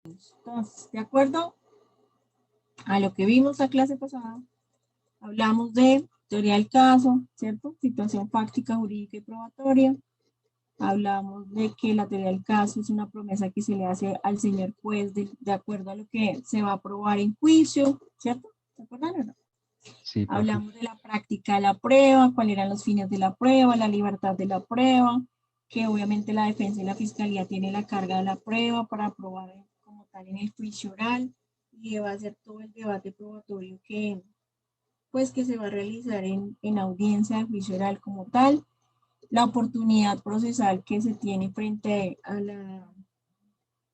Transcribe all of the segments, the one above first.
Entonces, de acuerdo a lo que vimos la clase pasada, hablamos de teoría del caso, ¿cierto? Situación fáctica, jurídica y probatoria. Hablamos de que la teoría del caso es una promesa que se le hace al señor juez de acuerdo a lo que se va a probar en juicio, ¿cierto? ¿Se acuerdan o no? Sí, profe. Hablamos de la práctica de la prueba, cuáles eran los fines de la prueba, la libertad de la prueba, que obviamente la defensa y la fiscalía tienen la carga de la prueba para probar como tal en el juicio oral y va a ser todo el debate probatorio que, pues, que se va a realizar en audiencia de juicio oral como tal, la oportunidad procesal que se tiene frente a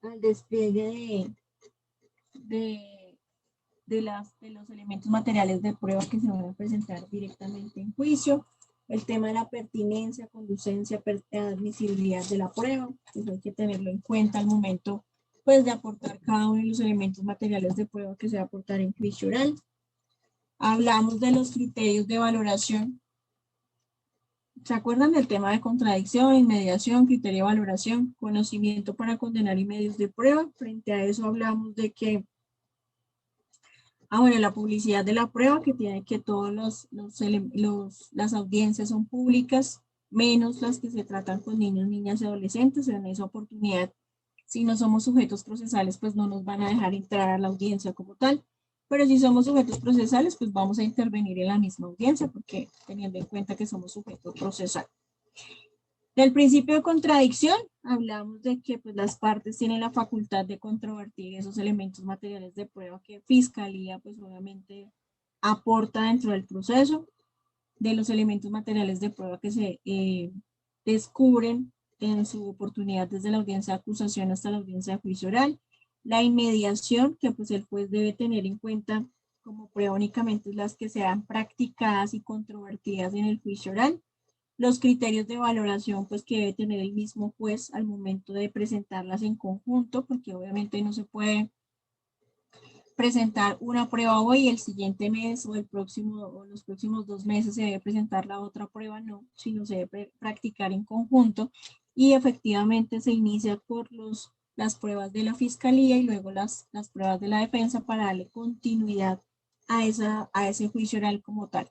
al despliegue de, de los elementos materiales de prueba que se van a presentar directamente en juicio, el tema de la pertinencia, conducencia, admisibilidad de la prueba, eso hay que tenerlo en cuenta al momento pues, de aportar cada uno de los elementos materiales de prueba que se va a aportar en juicio oral. Hablamos de los criterios de valoración. ¿Se acuerdan del tema de contradicción, inmediación, criterio de valoración, conocimiento para condenar y medios de prueba? Frente a eso hablamos de que bueno, la publicidad de la prueba, que tiene que todas las audiencias son públicas, menos las que se tratan con niños, niñas y adolescentes. En esa oportunidad, si no somos sujetos procesales, pues no nos van a dejar entrar a la audiencia como tal. Pero si somos sujetos procesales, pues vamos a intervenir en la misma audiencia, porque teniendo en cuenta que somos sujetos procesales. Del principio de contradicción, hablamos de que pues, las partes tienen la facultad de controvertir esos elementos materiales de prueba que Fiscalía, pues obviamente, aporta dentro del proceso, de los elementos materiales de prueba que se descubren en su oportunidad desde la audiencia de acusación hasta la audiencia de juicio oral, la inmediación que pues el juez debe tener en cuenta como prueba únicamente las que sean practicadas y controvertidas en el juicio oral, los criterios de valoración pues que debe tener el mismo juez al momento de presentarlas en conjunto, porque obviamente no se puede presentar una prueba hoy y el siguiente mes o el próximo o los próximos 2 meses se debe presentar la otra prueba, no, sino se debe practicar en conjunto y efectivamente se inicia por las pruebas de la fiscalía y luego las pruebas de la defensa para darle continuidad a ese juicio oral como tal.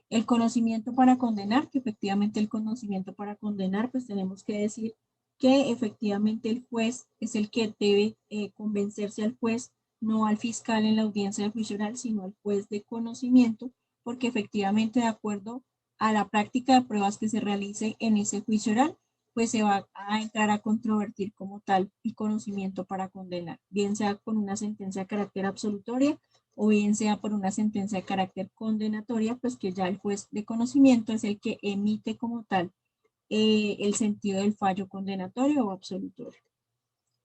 El conocimiento para condenar, que efectivamente el conocimiento para condenar, pues tenemos que decir que efectivamente el juez es el que debe convencerse al juez, no al fiscal en la audiencia de juicio oral, sino al juez de conocimiento, porque efectivamente de acuerdo a la práctica de pruebas que se realice en ese juicio oral, pues se va a entrar a controvertir como tal el conocimiento para condenar, bien sea con una sentencia de carácter absolutoria o bien sea por una sentencia de carácter condenatoria, pues que ya el juez de conocimiento es el que emite como tal el sentido del fallo condenatorio o absolutorio.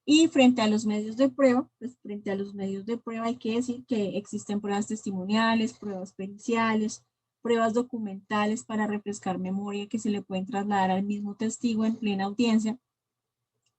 Y frente a los medios de prueba, pues frente a los medios de prueba hay que decir que existen pruebas testimoniales, pruebas periciales, pruebas documentales para refrescar memoria que se le pueden trasladar al mismo testigo en plena audiencia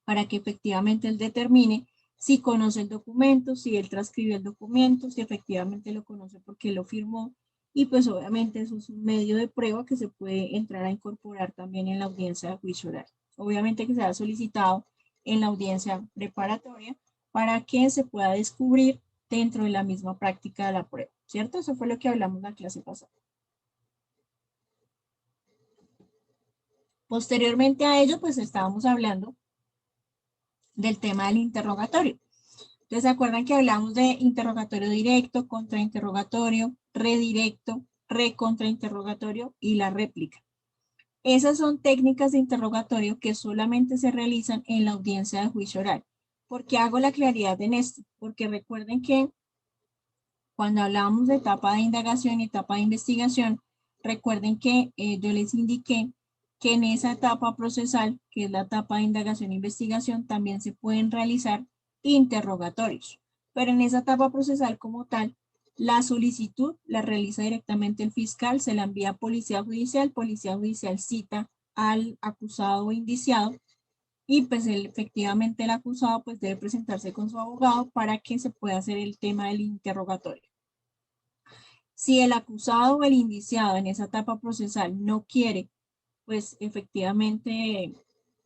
para que efectivamente él determine si conoce el documento, si él transcribió el documento, si efectivamente lo conoce porque lo firmó, y pues obviamente eso es un medio de prueba que se puede entrar a incorporar también en la audiencia de juicio oral. Obviamente que se ha solicitado en la audiencia preparatoria para que se pueda descubrir dentro de la misma práctica de la prueba, ¿cierto? Eso fue lo que hablamos en la clase pasada. Posteriormente a ello, pues estábamos hablando del tema del interrogatorio. Entonces, ¿se acuerdan que hablamos de interrogatorio directo, contrainterrogatorio, redirecto, recontrainterrogatorio y la réplica? Esas son técnicas de interrogatorio que solamente se realizan en la audiencia de juicio oral. ¿Por qué hago la claridad en esto? Porque recuerden que cuando hablábamos de etapa de indagación y etapa de investigación, recuerden que yo les indiqué que en esa etapa procesal, que es la etapa de indagación e investigación, también se pueden realizar interrogatorios. Pero en esa etapa procesal como tal, la solicitud la realiza directamente el fiscal, se la envía a policía judicial cita al acusado o indiciado y pues efectivamente el acusado pues debe presentarse con su abogado para que se pueda hacer el tema del interrogatorio. Si el acusado o el indiciado en esa etapa procesal no quiere, pues efectivamente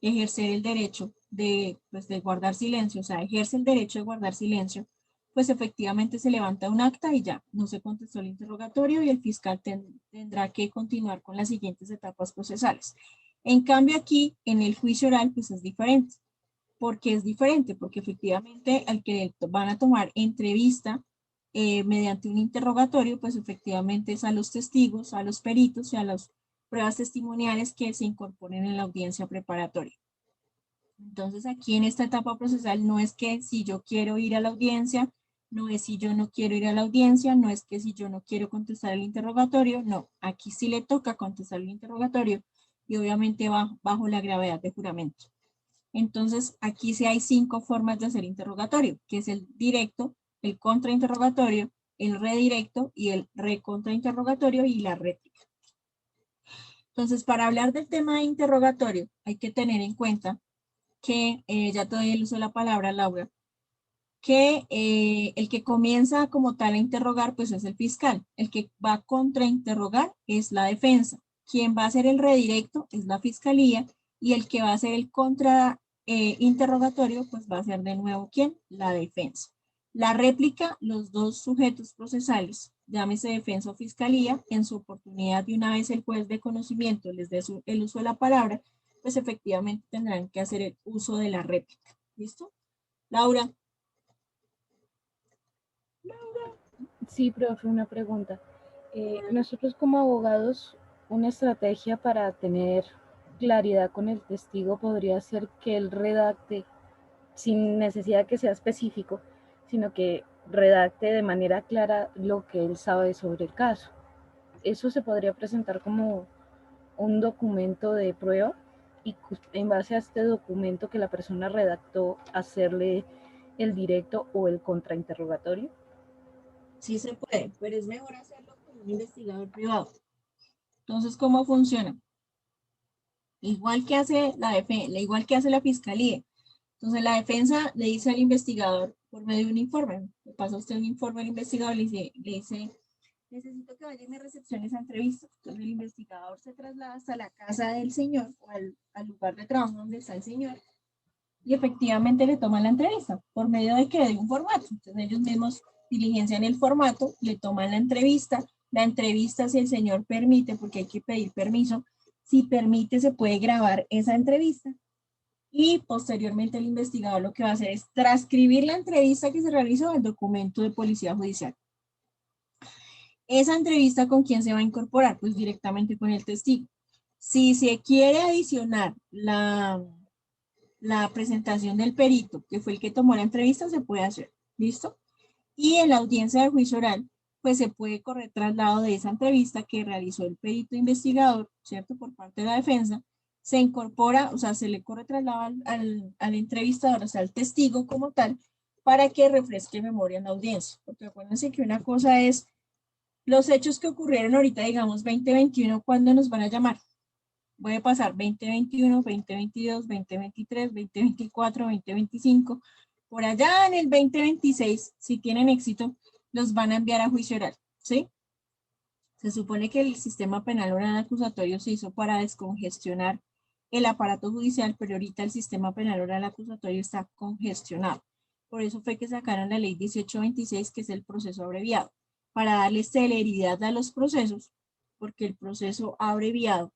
ejercer el derecho pues, de guardar silencio, o sea, ejerce el derecho de guardar silencio, pues efectivamente se levanta un acta y ya, no se contestó el interrogatorio y el fiscal tendrá que continuar con las siguientes etapas procesales. En cambio aquí, en el juicio oral, pues es diferente. ¿Por qué es diferente? Porque efectivamente al que van a tomar entrevista mediante un interrogatorio, pues efectivamente es a los testigos, a los peritos y a las pruebas testimoniales que se incorporen en la audiencia preparatoria. Entonces aquí en esta etapa procesal no es que si yo quiero ir a la audiencia, no es si yo no quiero ir a la audiencia, no es que si yo no quiero contestar el interrogatorio, no, aquí sí le toca contestar el interrogatorio y obviamente bajo la gravedad de juramento. Entonces aquí sí hay 5 formas de hacer interrogatorio, que es el directo, el contrainterrogatorio, el redirecto y el recontrainterrogatorio y la réplica. Entonces, para hablar del tema de interrogatorio, hay que tener en cuenta que, ya te doy el uso de la palabra, Laura, que el que comienza como tal a interrogar, pues es el fiscal. El que va a contrainterrogar es la defensa. Quien va a hacer el redirecto es la fiscalía y el que va a hacer el contrainterrogatorio, pues va a ser de nuevo ¿quién? La defensa. La réplica, los dos sujetos procesales, llámese defensa o fiscalía, en su oportunidad de una vez el juez de conocimiento les dé el uso de la palabra, pues efectivamente tendrán que hacer el uso de la réplica. ¿Listo? Laura. Sí, profe, una pregunta. Nosotros como abogados, una estrategia para tener claridad con el testigo podría ser que él redacte, sin necesidad de que sea específico, sino que redacte de manera clara lo que él sabe sobre el caso. Eso se podría presentar como un documento de prueba y en base a este documento que la persona redactó, hacerle el directo o el contrainterrogatorio. Sí se puede, pero es mejor hacerlo con un investigador privado. Entonces, ¿cómo funciona? Igual que hace igual que hace la fiscalía. Entonces, la defensa le dice al investigador por medio de un informe, le pasa a usted un informe al investigador, le dice, necesito que vaya y me recepcione esa entrevista. Entonces, el investigador se traslada hasta la casa del señor o al lugar de trabajo donde está el señor y efectivamente le toman la entrevista. ¿Por medio de qué? De un formato. Entonces, ellos mismos diligencian el formato, le toman la entrevista. La entrevista, si el señor permite, porque hay que pedir permiso, si permite, se puede grabar esa entrevista. Y posteriormente el investigador lo que va a hacer es transcribir la entrevista que se realizó al documento de policía judicial. Esa entrevista, ¿con quién se va a incorporar? Pues directamente con el testigo. Si se quiere adicionar la presentación del perito, que fue el que tomó la entrevista, se puede hacer. ¿Listo? Y en la audiencia de juicio oral, pues se puede correr traslado de esa entrevista que realizó el perito investigador, ¿cierto? Por parte de la defensa, se incorpora, o sea, se le corre traslado al entrevistador, o sea, al testigo como tal, para que refresque memoria en la audiencia. Porque acuérdense que una cosa es los hechos que ocurrieron ahorita, digamos, 2021, ¿cuándo nos van a llamar? Puede pasar 2021, 2022, 2023, 2024, 2025. Por allá en el 2026, si tienen éxito, los van a enviar a juicio oral, ¿sí? Se supone que el sistema penal oral acusatorio se hizo para descongestionar el aparato judicial, pero ahorita el sistema penal oral acusatorio está congestionado. Por eso fue que sacaron la ley 1826, que es el proceso abreviado, para darle celeridad a los procesos, porque el proceso abreviado,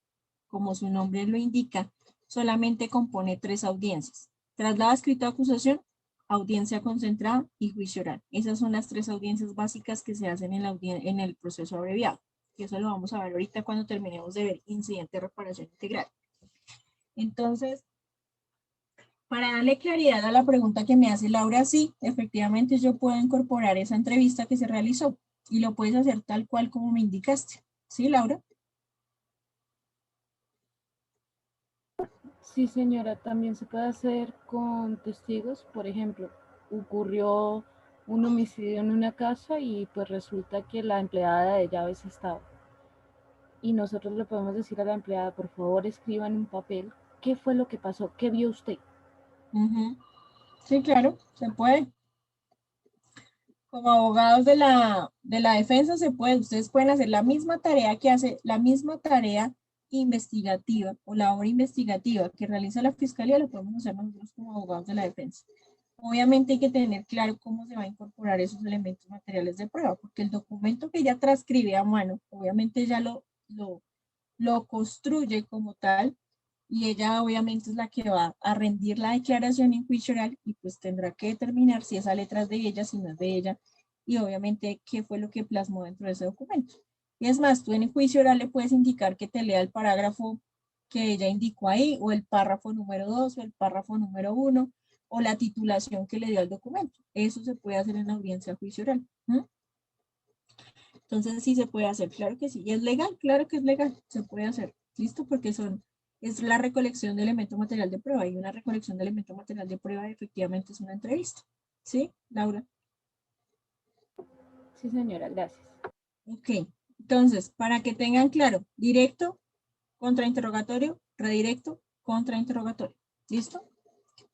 como su nombre lo indica, solamente compone 3 audiencias: traslado escrito de acusación, audiencia concentrada y juicio oral. Esas son las 3 audiencias básicas que se hacen en el proceso abreviado. Y eso lo vamos a ver ahorita cuando terminemos de ver incidente de reparación integral. Entonces, para darle claridad a la pregunta que me hace Laura, sí, efectivamente yo puedo incorporar esa entrevista que se realizó y lo puedes hacer tal cual como me indicaste. ¿Sí, Laura? Sí, señora, también se puede hacer con testigos. Por ejemplo, ocurrió un homicidio en una casa y pues resulta que la empleada de llaves estaba. Y nosotros le podemos decir a la empleada, por favor, escriba en un papel qué fue lo que pasó, qué vio usted. Sí, claro, se puede. Como abogados de la defensa se puede, ustedes pueden hacer la misma tarea investigativa o labor investigativa que realiza la Fiscalía la podemos hacer nosotros como abogados de la defensa. Obviamente hay que tener claro cómo se va a incorporar esos elementos materiales de prueba, porque el documento que ella transcribe a mano, obviamente ya lo construye como tal, y ella obviamente es la que va a rendir la declaración en juicio oral y pues tendrá que determinar si esa letra es de ella, si no es de ella, y obviamente qué fue lo que plasmó dentro de ese documento. Y es más, tú en el juicio oral le puedes indicar que te lea el parágrafo que ella indicó ahí, o el párrafo número 2, o el párrafo número 1, o la titulación que le dio al documento. Eso se puede hacer en la audiencia juicio oral. Entonces sí se puede hacer, claro que sí. ¿Y es legal? Claro que es legal, se puede hacer. ¿Listo? Porque es la recolección de elemento material de prueba, y una recolección de elemento material de prueba efectivamente es una entrevista. ¿Sí, Laura? Sí, señora, gracias. Ok, entonces, para que tengan claro, directo, contrainterrogatorio, redirecto, contrainterrogatorio. ¿Listo?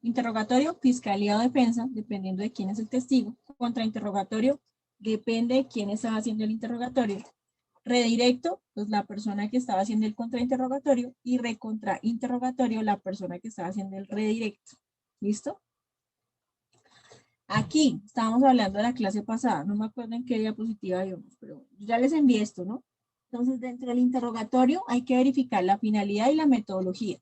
Interrogatorio, fiscalía o defensa, dependiendo de quién es el testigo. Contrainterrogatorio, depende de quién está haciendo el interrogatorio. Redirecto, pues la persona que estaba haciendo el contrainterrogatorio, y recontrainterrogatorio, la persona que estaba haciendo el redirecto. ¿Listo? Aquí estábamos hablando de la clase pasada, no me acuerdo en qué diapositiva íbamos, pero ya les envié esto, ¿no? Entonces, dentro del interrogatorio hay que verificar la finalidad y la metodología.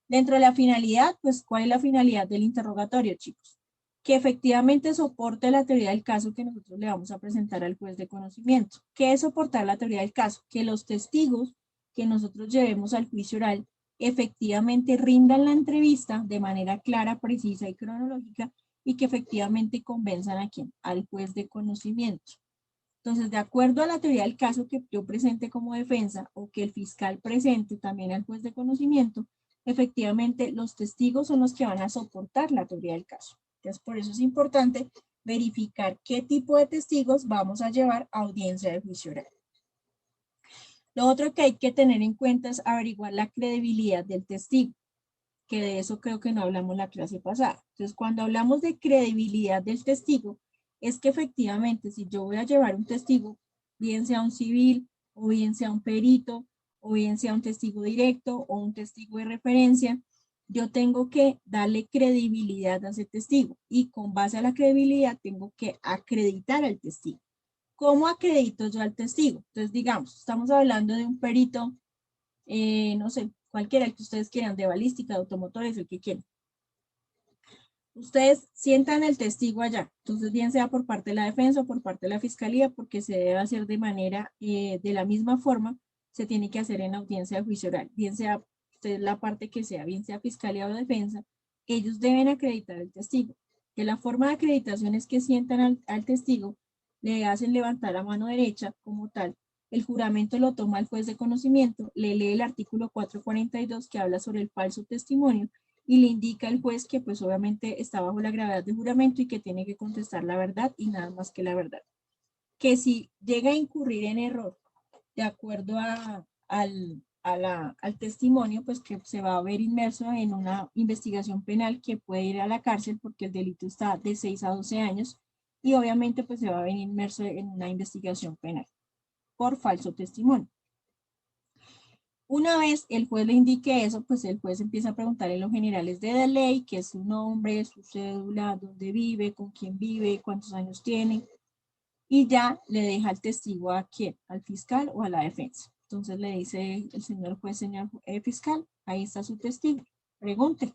Dentro de la finalidad, pues, ¿cuál es la finalidad del interrogatorio, chicos? Que efectivamente soporte la teoría del caso que nosotros le vamos a presentar al juez de conocimiento. ¿Qué es soportar la teoría del caso? Que los testigos que nosotros llevemos al juicio oral efectivamente rindan la entrevista de manera clara, precisa y cronológica, y que efectivamente convenzan a quién, al juez de conocimiento. Entonces, de acuerdo a la teoría del caso que yo presente como defensa, o que el fiscal presente también al juez de conocimiento, efectivamente los testigos son los que van a soportar la teoría del caso. Entonces, por eso es importante verificar qué tipo de testigos vamos a llevar a audiencia de juicio oral. Lo otro que hay que tener en cuenta es averiguar la credibilidad del testigo, que de eso creo que no hablamos la clase pasada. Entonces, cuando hablamos de credibilidad del testigo, es que efectivamente si yo voy a llevar un testigo, bien sea un civil, o bien sea un perito, o bien sea un testigo directo o un testigo de referencia, yo tengo que darle credibilidad a ese testigo, y con base a la credibilidad tengo que acreditar al testigo. ¿Cómo acredito yo al testigo? Entonces, digamos, estamos hablando de un perito, no sé, cualquiera, el que ustedes quieran, de balística, de automotores, el que quieran. Ustedes sientan el testigo allá, entonces bien sea por parte de la defensa o por parte de la fiscalía, porque se debe hacer de manera, de la misma forma, se tiene que hacer en audiencia de juicio oral, bien sea usted la parte que sea, bien sea fiscalía o defensa, ellos deben acreditar al testigo. Que la forma de acreditación es que sientan al testigo, le hacen levantar la mano derecha como tal, el juramento lo toma el juez de conocimiento, le lee el artículo 442 que habla sobre el falso testimonio, y le indica al juez que pues obviamente está bajo la gravedad del juramento y que tiene que contestar la verdad y nada más que la verdad. Que si llega a incurrir en error de acuerdo al testimonio, pues que se va a ver inmerso en una investigación penal que puede ir a la cárcel, porque el delito está de 6 a 12 años, y obviamente pues se va a ver inmerso en una investigación penal por falso testimonio. Una vez el juez le indique eso, pues el juez empieza a preguntarle los generales de la ley, qué es su nombre, su cédula, dónde vive, con quién vive, cuántos años tiene, y ya le deja el testigo a quién, al fiscal o a la defensa. Entonces le dice el señor juez, señor fiscal, ahí está su testigo, pregunte.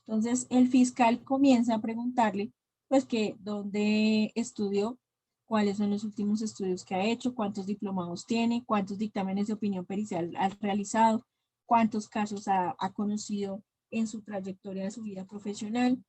Entonces el fiscal comienza a preguntarle, pues, que dónde estudió, cuáles son los últimos estudios que ha hecho, cuántos diplomados tiene, cuántos dictámenes de opinión pericial ha realizado, cuántos casos ha conocido en su trayectoria de su vida profesional,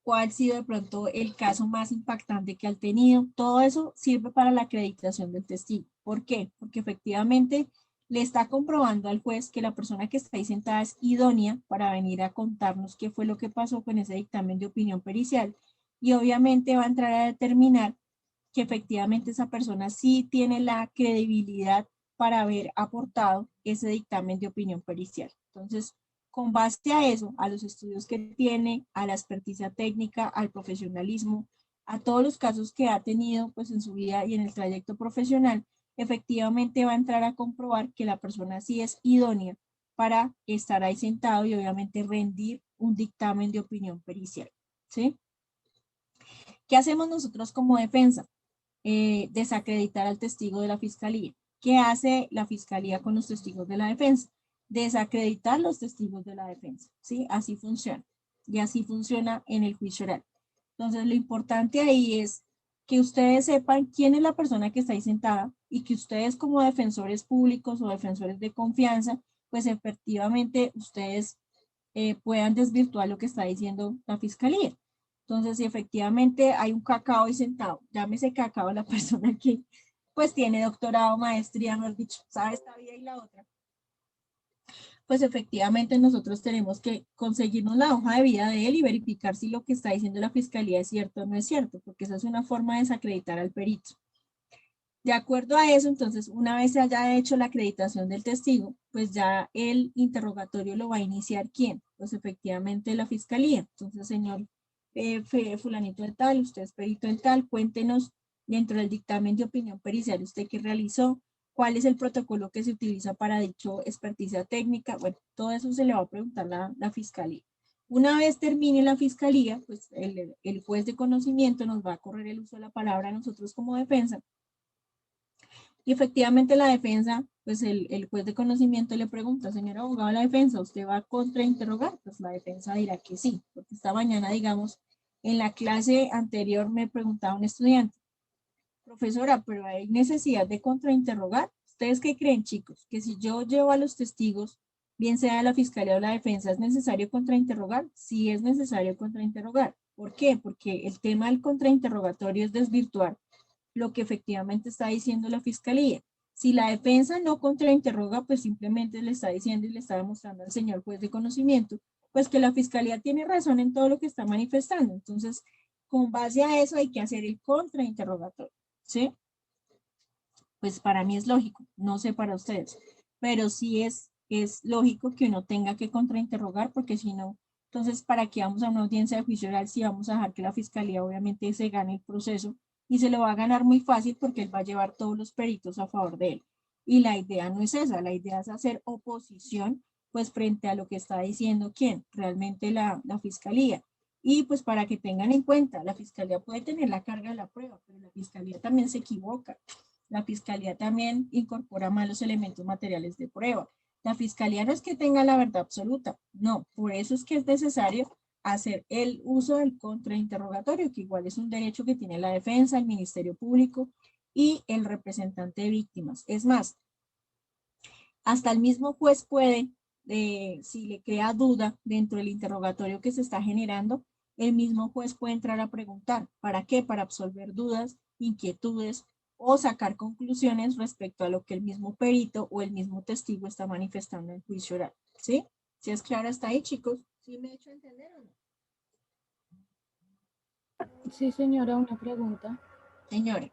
cuál ha sido de pronto el caso más impactante que ha tenido. Todo eso sirve para la acreditación del testigo. ¿Por qué? Porque efectivamente le está comprobando al juez que la persona que está ahí sentada es idónea para venir a contarnos qué fue lo que pasó con ese dictamen de opinión pericial, y obviamente va a entrar a determinar que efectivamente esa persona sí tiene la credibilidad para haber aportado ese dictamen de opinión pericial. Entonces, con base a eso, a los estudios que tiene, a la experticia técnica, al profesionalismo, a todos los casos que ha tenido pues en su vida y en el trayecto profesional, efectivamente va a entrar a comprobar que la persona sí es idónea para estar ahí sentado y obviamente rendir un dictamen de opinión pericial, ¿sí? ¿Qué hacemos nosotros como defensa? Desacreditar al testigo de la fiscalía. ¿Qué hace la fiscalía con los testigos de la defensa? Desacreditar los testigos de la defensa, ¿sí? Así funciona. Y así funciona en el juicio oral. Entonces, lo importante ahí es que ustedes sepan quién es la persona que está ahí sentada y que ustedes como defensores públicos o defensores de confianza, pues efectivamente ustedes puedan desvirtuar lo que está diciendo la fiscalía. Entonces, si efectivamente hay un cacao ahí sentado, llámese cacao la persona que pues tiene doctorado, maestría, mejor dicho, sabe esta vida y la otra, pues efectivamente nosotros tenemos que conseguirnos la hoja de vida de él y verificar si lo que está diciendo la fiscalía es cierto o no es cierto, porque esa es una forma de desacreditar al perito. De acuerdo a eso, entonces, una vez se haya hecho la acreditación del testigo, pues ya el interrogatorio lo va a iniciar ¿quién? Pues efectivamente la fiscalía. Entonces, señor fulanito de tal, usted es perito en tal, cuéntenos dentro del dictamen de opinión pericial usted qué realizó, cuál es el protocolo que se utiliza para dicho experticia técnica. Bueno, todo eso se le va a preguntar la fiscalía. Una vez termine la fiscalía, pues el juez de conocimiento nos va a correr el uso de la palabra a nosotros como defensa. Y efectivamente la defensa, pues el juez de conocimiento le pregunta, señor abogado de la defensa, ¿usted va a contrainterrogar? Pues la defensa dirá que sí, porque esta mañana, digamos, en la clase anterior me preguntaba un estudiante, profesora, pero hay necesidad de contrainterrogar. ¿Ustedes qué creen, chicos? Que si yo llevo a los testigos, bien sea la fiscalía o la defensa, ¿es necesario contrainterrogar? Sí es necesario contrainterrogar. ¿Por qué? Porque el tema del contrainterrogatorio es desvirtuar lo que efectivamente está diciendo la fiscalía. Si la defensa no contrainterroga, pues simplemente le está diciendo y le está demostrando al señor juez de conocimiento, pues que la fiscalía tiene razón en todo lo que está manifestando. Entonces, con base a eso hay que hacer el contrainterrogatorio, ¿sí? Pues para mí es lógico, no sé para ustedes, pero sí es lógico que uno tenga que contrainterrogar, porque si no, entonces, ¿para qué vamos a una audiencia de juicio oral si vamos a dejar que la fiscalía obviamente se gane el proceso y se lo va a ganar muy fácil porque él va a llevar todos los peritos a favor de él? Y la idea no es esa, la idea es hacer oposición pues frente a lo que está diciendo quién, realmente la fiscalía. Y pues para que tengan en cuenta, la fiscalía puede tener la carga de la prueba, pero la fiscalía también se equivoca. La fiscalía también incorpora malos elementos materiales de prueba. La fiscalía no es que tenga la verdad absoluta, no, por eso es que es necesario hacer el uso del contrainterrogatorio, que igual es un derecho que tiene la defensa, el Ministerio Público y el representante de víctimas. Es más, hasta el mismo juez puede, si le crea duda dentro del interrogatorio que se está generando, el mismo juez puede entrar a preguntar. ¿Para qué? Para absolver dudas, inquietudes o sacar conclusiones respecto a lo que el mismo perito o el mismo testigo está manifestando en juicio oral. ¿Sí? ¿Sí es claro hasta ahí, chicos? ¿Sí me he hecho entender o no? Sí, señora, una pregunta. Señora.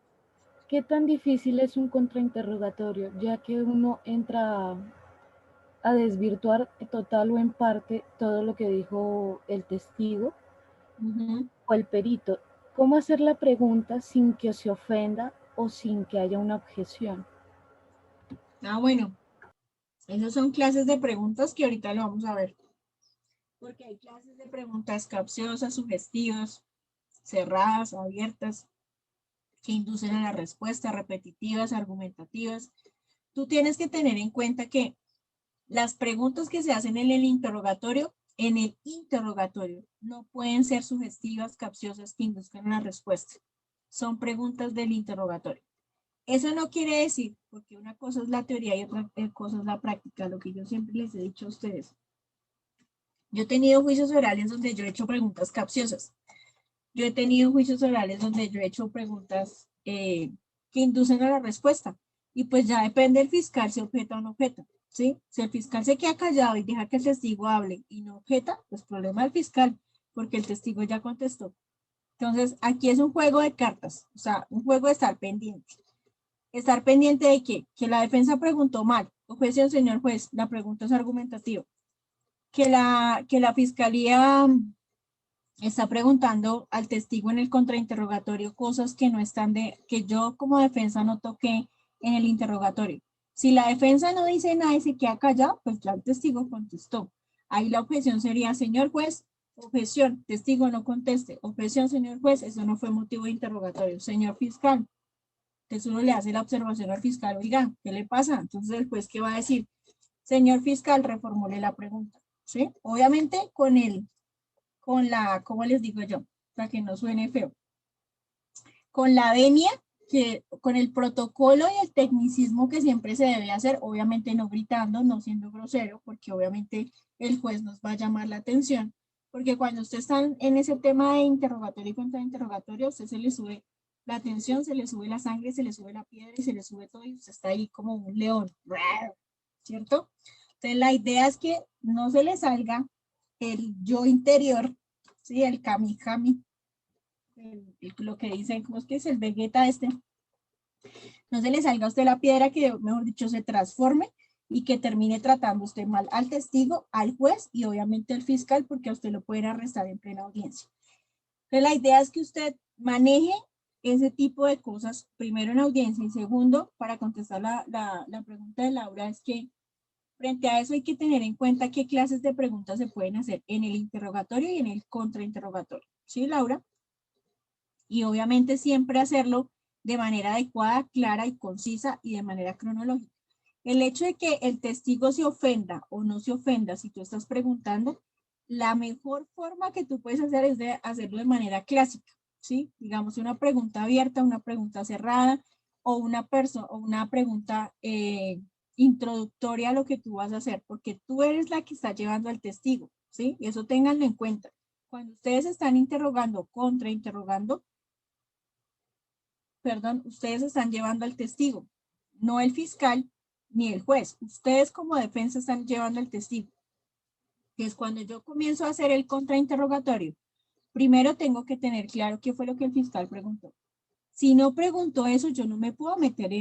¿Qué tan difícil es un contrainterrogatorio, ya que uno entra a desvirtuar total o en parte todo lo que dijo el testigo o el perito? ¿Cómo hacer la pregunta sin que se ofenda o sin que haya una objeción? Bueno, esas son clases de preguntas que ahorita lo vamos a ver. Porque hay clases de preguntas capciosas, sugestivas, cerradas, abiertas, que inducen a la respuesta, repetitivas, argumentativas. Tú tienes que tener en cuenta que las preguntas que se hacen en el interrogatorio, no pueden ser sugestivas, capciosas, que induzcan a la respuesta. Son preguntas del interrogatorio. Eso no quiere decir, porque una cosa es la teoría y otra cosa es la práctica, lo que yo siempre les he dicho a ustedes. Yo he tenido juicios orales donde yo he hecho preguntas capciosas. Yo he tenido juicios orales donde yo he hecho preguntas que inducen a la respuesta. Y pues ya depende del fiscal si objeta o no objeta. ¿Sí? Si el fiscal se queda callado y deja que el testigo hable y no objeta, pues problema del fiscal, porque el testigo ya contestó. Entonces, aquí es un juego de cartas, o sea, un juego de estar pendiente. Estar pendiente de que la defensa preguntó mal. Objeción, señor juez, la pregunta es argumentativa. Que la fiscalía está preguntando al testigo en el contrainterrogatorio cosas que no están que yo como defensa no toqué en el interrogatorio. Si la defensa no dice nada y se queda callado, pues ya el testigo contestó. Ahí la objeción sería, señor juez, objeción, testigo no conteste. Objeción, señor juez, eso no fue motivo de interrogatorio. Señor fiscal, entonces uno le hace la observación al fiscal, oiga, ¿qué le pasa? Entonces el juez, ¿qué va a decir? Señor fiscal, reformule la pregunta, ¿sí? Obviamente con la, ¿cómo les digo yo? Para que no suene feo. Con la venia, que con el protocolo y el tecnicismo que siempre se debe hacer, obviamente no gritando, no siendo grosero, porque obviamente el juez nos va a llamar la atención, porque cuando usted está en ese tema de interrogatorio y contrainterrogatorio, a usted se le sube la tensión, se le sube la sangre, se le sube la piedra y se le sube todo y usted está ahí como un león, ¿cierto? Entonces la idea es que no se le salga el yo interior, ¿sí? El kami-kami, lo que dicen, ¿cómo es que es el Vegeta este? No se le salga a usted la piedra que, mejor dicho, se transforme y que termine tratando usted mal al testigo, al juez y obviamente al fiscal, porque a usted lo pueden arrestar en plena audiencia. Entonces la idea es que usted maneje ese tipo de cosas, primero en audiencia y segundo, para contestar la pregunta de Laura, es que frente a eso hay que tener en cuenta qué clases de preguntas se pueden hacer en el interrogatorio y en el contrainterrogatorio. ¿Sí, Laura? Y obviamente siempre hacerlo de manera adecuada, clara y concisa y de manera cronológica. El hecho de que el testigo se ofenda o no se ofenda si tú estás preguntando, la mejor forma que tú puedes hacer es de hacerlo de manera clásica, ¿sí? Digamos una pregunta abierta, una pregunta cerrada o una pregunta introductoria a lo que tú vas a hacer, porque tú eres la que está llevando al testigo, ¿sí? Y eso ténganlo en cuenta. Cuando ustedes están interrogando, contrainterrogando, perdón, ustedes están llevando al testigo, no el fiscal ni el juez. Ustedes como defensa están llevando al testigo. Que es cuando yo comienzo a hacer el contrainterrogatorio. Primero tengo que tener claro qué fue lo que el fiscal preguntó. Si no preguntó eso, yo no me puedo meter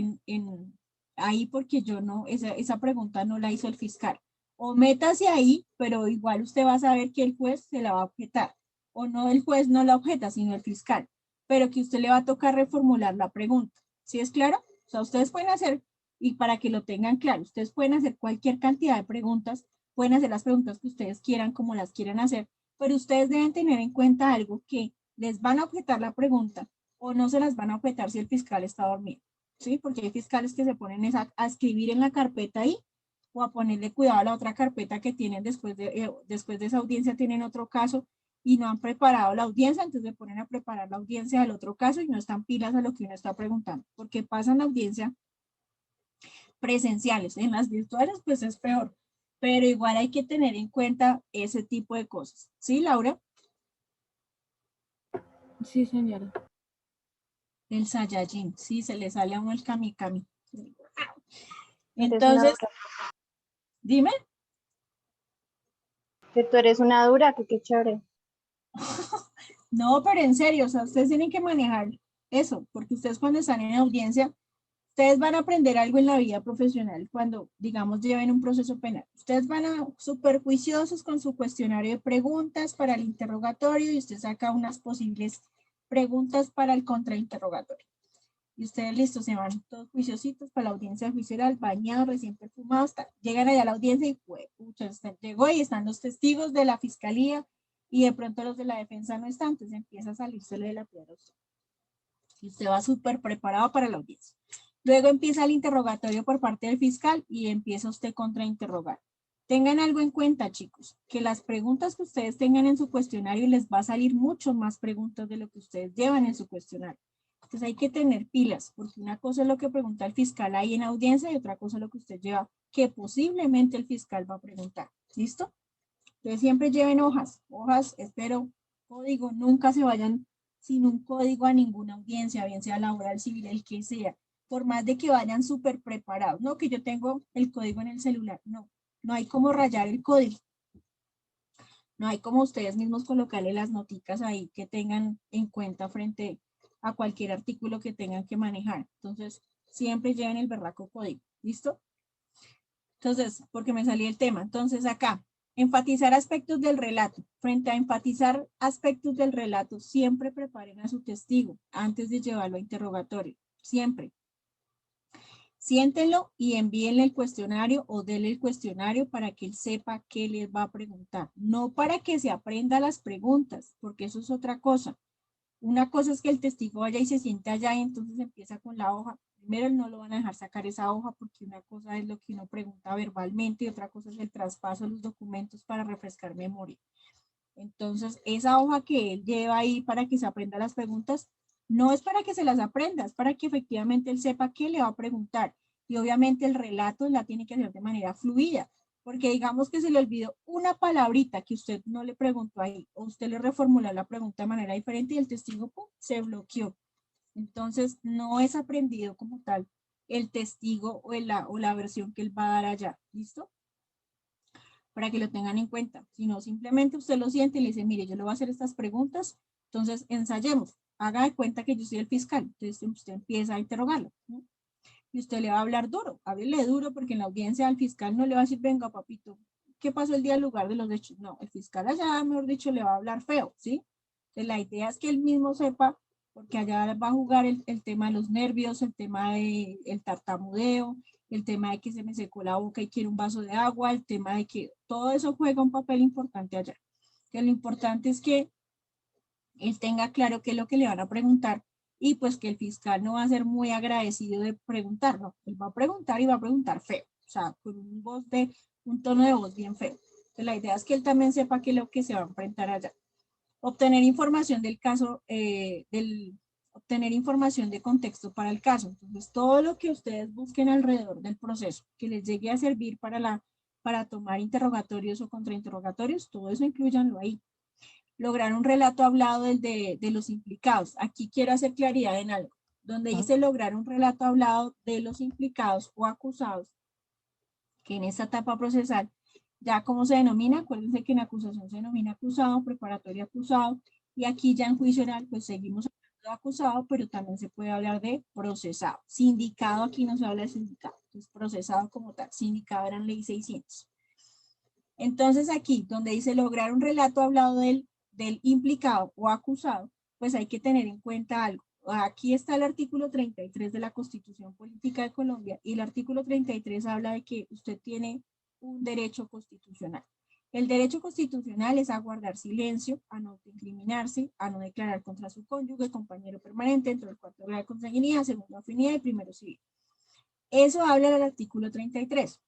ahí porque yo no, esa pregunta no la hizo el fiscal. O métase ahí, pero igual usted va a saber que el juez se la va a objetar. O no, el juez no la objeta, sino el fiscal. Pero que usted le va a tocar reformular la pregunta. ¿Sí es claro? O sea, ustedes pueden hacer, y para que lo tengan claro, ustedes pueden hacer cualquier cantidad de preguntas, pueden hacer las preguntas que ustedes quieran, como las quieran hacer, pero ustedes deben tener en cuenta algo que les van a objetar la pregunta o no se las van a objetar si el fiscal está dormido, ¿sí? Porque hay fiscales que se ponen a escribir en la carpeta ahí o a ponerle cuidado a la otra carpeta que tienen después de esa audiencia, tienen otro caso y no han preparado la audiencia, entonces se ponen a preparar la audiencia del otro caso y no están pilas a lo que uno está preguntando, porque pasan la audiencia presenciales, en las virtuales pues es peor, pero igual hay que tener en cuenta ese tipo de cosas, ¿sí, Laura? Sí, señora. El Saiyajin, sí, se le sale a uno el Kami-Kami. Eres una Entonces, dura. dime. Que tú eres una dura, que qué chévere. No, pero en serio, o sea, ustedes tienen que manejar eso, porque ustedes cuando están en audiencia, ustedes van a aprender algo en la vida profesional cuando, digamos, lleven un proceso penal. Ustedes van a súper juiciosos con su cuestionario de preguntas para el interrogatorio y usted saca unas posibles preguntas para el contrainterrogatorio. Y ustedes listos, se van todos juiciositos para la audiencia de juicio oral, bañados, recién perfumados, llegan allá a la audiencia y pues, pucha, llegó y están los testigos de la fiscalía y de pronto los de la defensa no están, entonces empieza a salírsele de la piedra a usted. Y usted va súper preparado para la audiencia. Luego empieza el interrogatorio por parte del fiscal y empieza usted contrainterrogar. Tengan algo en cuenta, chicos, que las preguntas que ustedes tengan en su cuestionario les va a salir mucho más preguntas de lo que ustedes llevan en su cuestionario. Entonces hay que tener pilas, porque una cosa es lo que pregunta el fiscal ahí en audiencia y otra cosa es lo que usted lleva, que posiblemente el fiscal va a preguntar. ¿Listo? Entonces siempre lleven hojas, espero, código, nunca se vayan sin un código a ninguna audiencia, bien sea laboral, civil, el que sea, por más de que vayan súper preparados, no que yo tengo el código en el celular, no, no hay como rayar el código, no hay como ustedes mismos colocarle las noticas ahí que tengan en cuenta frente a cualquier artículo que tengan que manejar, entonces siempre lleven el berraco código, ¿listo? Entonces, porque me salí el tema, entonces acá, enfatizar aspectos del relato. Frente a enfatizar aspectos del relato, siempre preparen a su testigo antes de llevarlo a interrogatorio. Siempre. Siéntenlo y envíenle el cuestionario o denle el cuestionario para que él sepa qué les va a preguntar. No para que se aprenda las preguntas, porque eso es otra cosa. Una cosa es que el testigo vaya y se siente allá y entonces empieza con la hoja. Primero no lo van a dejar sacar esa hoja porque una cosa es lo que uno pregunta verbalmente y otra cosa es el traspaso de los documentos para refrescar memoria. Entonces, esa hoja que él lleva ahí para que se aprenda las preguntas, no es para que se las aprenda, es para que efectivamente él sepa qué le va a preguntar. Y obviamente el relato la tiene que hacer de manera fluida, porque digamos que se le olvidó una palabrita que usted no le preguntó ahí, o usted le reformuló la pregunta de manera diferente y el testigo ¡pum!, se bloqueó. Entonces, no es aprendido como tal el testigo o la versión que él va a dar allá. ¿Listo? Para que lo tengan en cuenta. Si no, simplemente usted lo siente y le dice, mire, yo le voy a hacer estas preguntas, entonces ensayemos. Haga de cuenta que yo soy el fiscal. Entonces usted empieza a interrogarlo, ¿no? Y usted le va a hablar duro, háblele duro, porque en la audiencia al fiscal no le va a decir, venga, papito, ¿qué pasó el día del lugar de los hechos? No, el fiscal allá, mejor dicho, le va a hablar feo, ¿sí? Entonces la idea es que él mismo sepa, porque allá va a jugar el tema de los nervios, el tema del tartamudeo, el tema de que se me secó la boca y quiero un vaso de agua, el tema de que todo eso juega un papel importante allá. Que lo importante es que él tenga claro qué es lo que le van a preguntar y pues que el fiscal no va a ser muy agradecido de preguntar, no, él va a preguntar y va a preguntar feo, o sea, con un tono de voz bien feo. Entonces, la idea es que él también sepa qué es lo que se va a enfrentar allá. Obtener información del caso, obtener información de contexto para el caso. Entonces, todo lo que ustedes busquen alrededor del proceso, que les llegue a servir para tomar interrogatorios o contrainterrogatorios, todo eso incluyanlo ahí. Lograr un relato hablado de los implicados. Aquí quiero hacer claridad en algo. Donde dice lograr un relato hablado de los implicados o acusados, que en esta etapa procesal, ya como se denomina, acuérdense que en acusación se denomina acusado, preparatorio acusado, y aquí ya en juicio oral, pues seguimos hablando de acusado, pero también se puede hablar de procesado. Sindicado, aquí no se habla de sindicado, es procesado como tal. Sindicado era en ley 600. Entonces aquí, donde dice lograr un relato hablado del implicado o acusado, pues hay que tener en cuenta algo. Aquí está el artículo 33 de la Constitución Política de Colombia y el artículo 33 habla de que usted tiene un derecho constitucional. El derecho constitucional es a guardar silencio, a no incriminarse, a no declarar contra su cónyuge, compañero permanente, dentro del cuarto grado de consanguinidad, segundo afinidad y primero civil. Eso habla del artículo 33.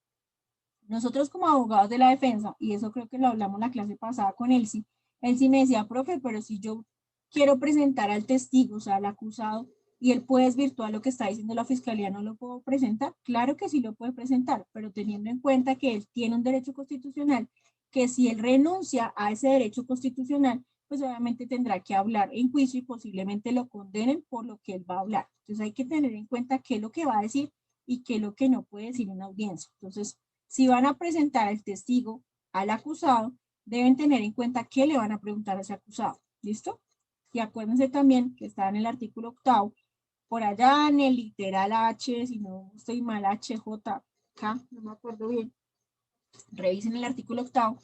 Nosotros como abogados de la defensa, y eso creo que lo hablamos la clase pasada con Elsie me decía, profe, pero si yo quiero presentar al testigo, o sea, al acusado, y él puede desvirtuar lo que está diciendo la fiscalía, ¿no lo puedo presentar? Claro que sí lo puede presentar, pero teniendo en cuenta que él tiene un derecho constitucional, que si él renuncia a ese derecho constitucional, pues obviamente tendrá que hablar en juicio y posiblemente lo condenen por lo que él va a hablar. Entonces hay que tener en cuenta qué es lo que va a decir y qué es lo que no puede decir en audiencia. Entonces, si van a presentar al testigo al acusado, deben tener en cuenta qué le van a preguntar a ese acusado. ¿Listo? Y acuérdense también que está en el artículo 8, por allá en el literal H, si no estoy mal, HJK, no me acuerdo bien. Revisen el artículo 8.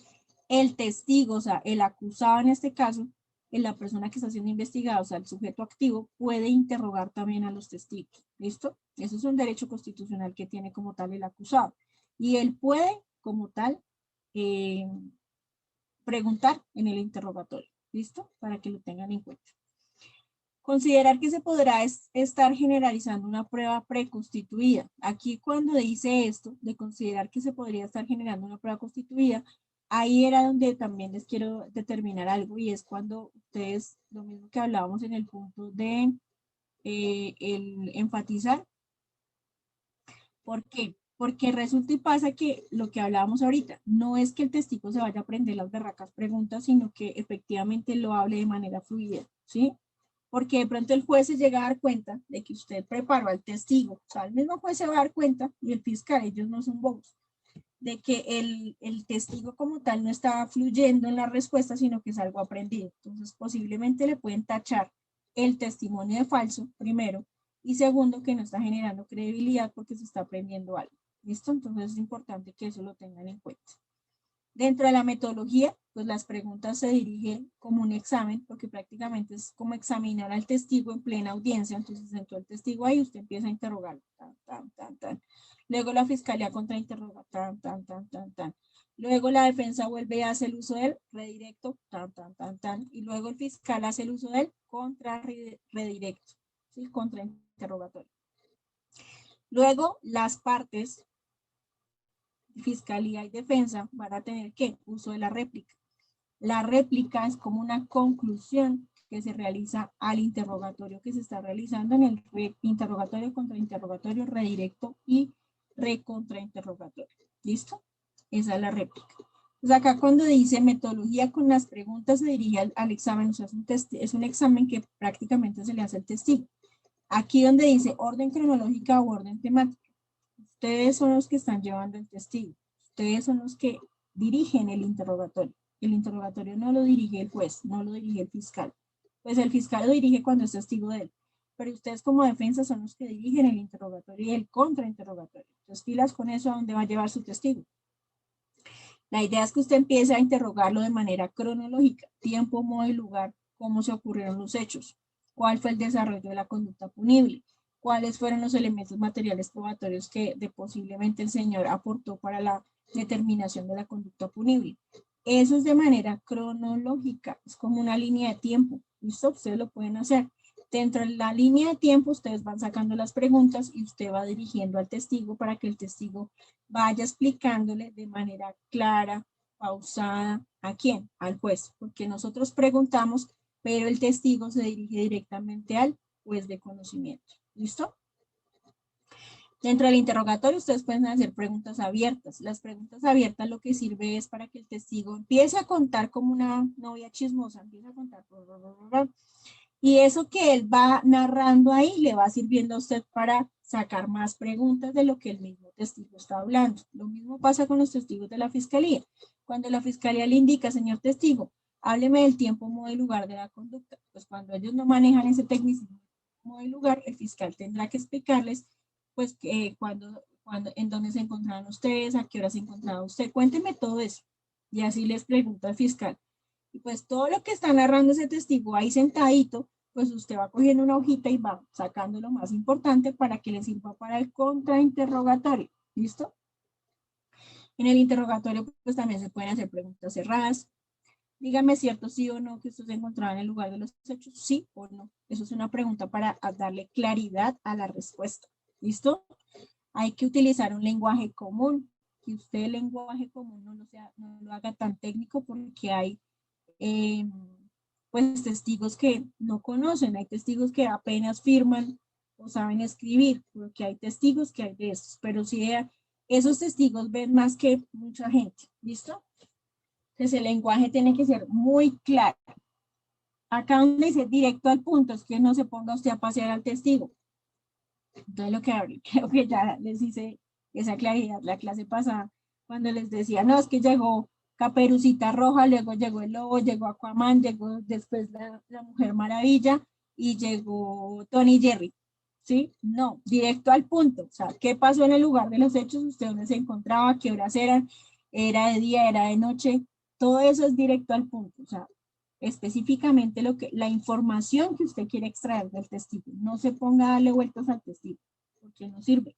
El testigo, o sea, el acusado en este caso, en la persona que está siendo investigada, o sea, el sujeto activo, puede interrogar también a los testigos. ¿Listo? Eso es un derecho constitucional que tiene como tal el acusado. Y él puede, como tal, preguntar en el interrogatorio. ¿Listo? Para que lo tengan en cuenta. Considerar que se podrá estar generalizando una prueba preconstituida. Aquí cuando dice esto, de considerar que se podría estar generando una prueba constituida, ahí era donde también les quiero determinar algo y es cuando ustedes, lo mismo que hablábamos en el punto de el enfatizar. ¿Por qué? Porque resulta y pasa que lo que hablábamos ahorita, no es que el testigo se vaya a aprender las berracas preguntas, sino que efectivamente lo hable de manera fluida, ¿sí? Porque de pronto el juez se llega a dar cuenta de que usted preparó al testigo, o sea, el mismo juez se va a dar cuenta, y el fiscal, ellos no son bobos, de que el testigo como tal no estaba fluyendo en la respuesta, sino que es algo aprendido. Entonces, posiblemente le pueden tachar el testimonio de falso, primero, y segundo, que no está generando credibilidad porque se está aprendiendo algo. ¿Listo? Entonces es importante que eso lo tengan en cuenta. Dentro de la metodología, pues las preguntas se dirigen como un examen, porque prácticamente es como examinar al testigo en plena audiencia. Entonces, sentó el testigo ahí, usted empieza a interrogar, tan, tan, tan, tan. Luego la fiscalía contrainterroga, tan, tan, tan, tan, tan. Luego la defensa vuelve y hace el uso del redirecto, tan, tan, tan, tan. Y luego el fiscal hace el uso del contrarredirecto, ¿sí? Contrainterrogatorio. Luego las partes, fiscalía y defensa, van a tener ¿qué? Uso de la réplica. La réplica es como una conclusión que se realiza al interrogatorio que se está realizando en el interrogatorio, contrainterrogatorio, redirecto y recontrainterrogatorio. ¿Listo? Esa es la réplica. Pues acá cuando dice metodología con las preguntas se dirige al examen, o sea, es un examen que prácticamente se le hace al testigo. Aquí donde dice orden cronológica o orden temática, ustedes son los que están llevando el testigo, ustedes son los que dirigen el interrogatorio. El interrogatorio no lo dirige el juez, no lo dirige el fiscal. Pues el fiscal lo dirige cuando es testigo de él. Pero ustedes como defensa son los que dirigen el interrogatorio y el contrainterrogatorio. Entonces, pilas con eso a dónde va a llevar su testigo. La idea es que usted empiece a interrogarlo de manera cronológica, tiempo, modo y lugar, cómo se ocurrieron los hechos, cuál fue el desarrollo de la conducta punible, cuáles fueron los elementos materiales probatorios que posiblemente el señor aportó para la determinación de la conducta punible. Eso es de manera cronológica, es como una línea de tiempo. ¿Listo? Ustedes lo pueden hacer. Dentro de la línea de tiempo, ustedes van sacando las preguntas y usted va dirigiendo al testigo para que el testigo vaya explicándole de manera clara, pausada, ¿a quién? Al juez, porque nosotros preguntamos, pero el testigo se dirige directamente al juez de conocimiento. ¿Listo? Dentro del interrogatorio ustedes pueden hacer preguntas abiertas. Las preguntas abiertas lo que sirve es para que el testigo empiece a contar como una novia chismosa, empieza a contar. Y eso que él va narrando ahí le va sirviendo a usted para sacar más preguntas de lo que el mismo testigo está hablando. Lo mismo pasa con los testigos de la fiscalía. Cuando la fiscalía le indica, señor testigo, hábleme del tiempo, modo y lugar de la conducta. Pues cuando ellos no manejan ese tecnicismo, modo y lugar, el fiscal tendrá que explicarles pues en dónde se encontraban ustedes, a qué hora se encontraba usted. Cuénteme todo eso. Y así les pregunta el fiscal. Y pues todo lo que está narrando ese testigo ahí sentadito, pues usted va cogiendo una hojita y va sacando lo más importante para que le sirva para el contrainterrogatorio. ¿Listo? En el interrogatorio pues también se pueden hacer preguntas cerradas. Dígame cierto sí o no que usted se encontraba en el lugar de los hechos, sí o no. Eso es una pregunta para darle claridad a la respuesta. ¿Listo? Hay que utilizar un lenguaje común. Que usted el lenguaje común no lo haga tan técnico porque hay pues testigos que no conocen, hay testigos que apenas firman o saben escribir, porque hay testigos que hay de estos, pero si esos testigos ven más que mucha gente, ¿listo? Entonces el lenguaje tiene que ser muy claro. Acá donde dice directo al punto, es que no se ponga usted a pasear al testigo. Entonces creo que ya les hice esa claridad la clase pasada, cuando les decía, no, es que llegó Caperucita Roja, luego llegó el lobo, llegó Aquaman, llegó después la Mujer Maravilla y llegó Tony Jerry, ¿sí? No, directo al punto, o sea, ¿qué pasó en el lugar de los hechos? ¿Usted dónde se encontraba? ¿Qué horas eran? ¿Era de día? ¿Era de noche? Todo eso es directo al punto, o sea, específicamente la información que usted quiere extraer del testigo. No se ponga a darle vueltas al testigo, porque no sirve.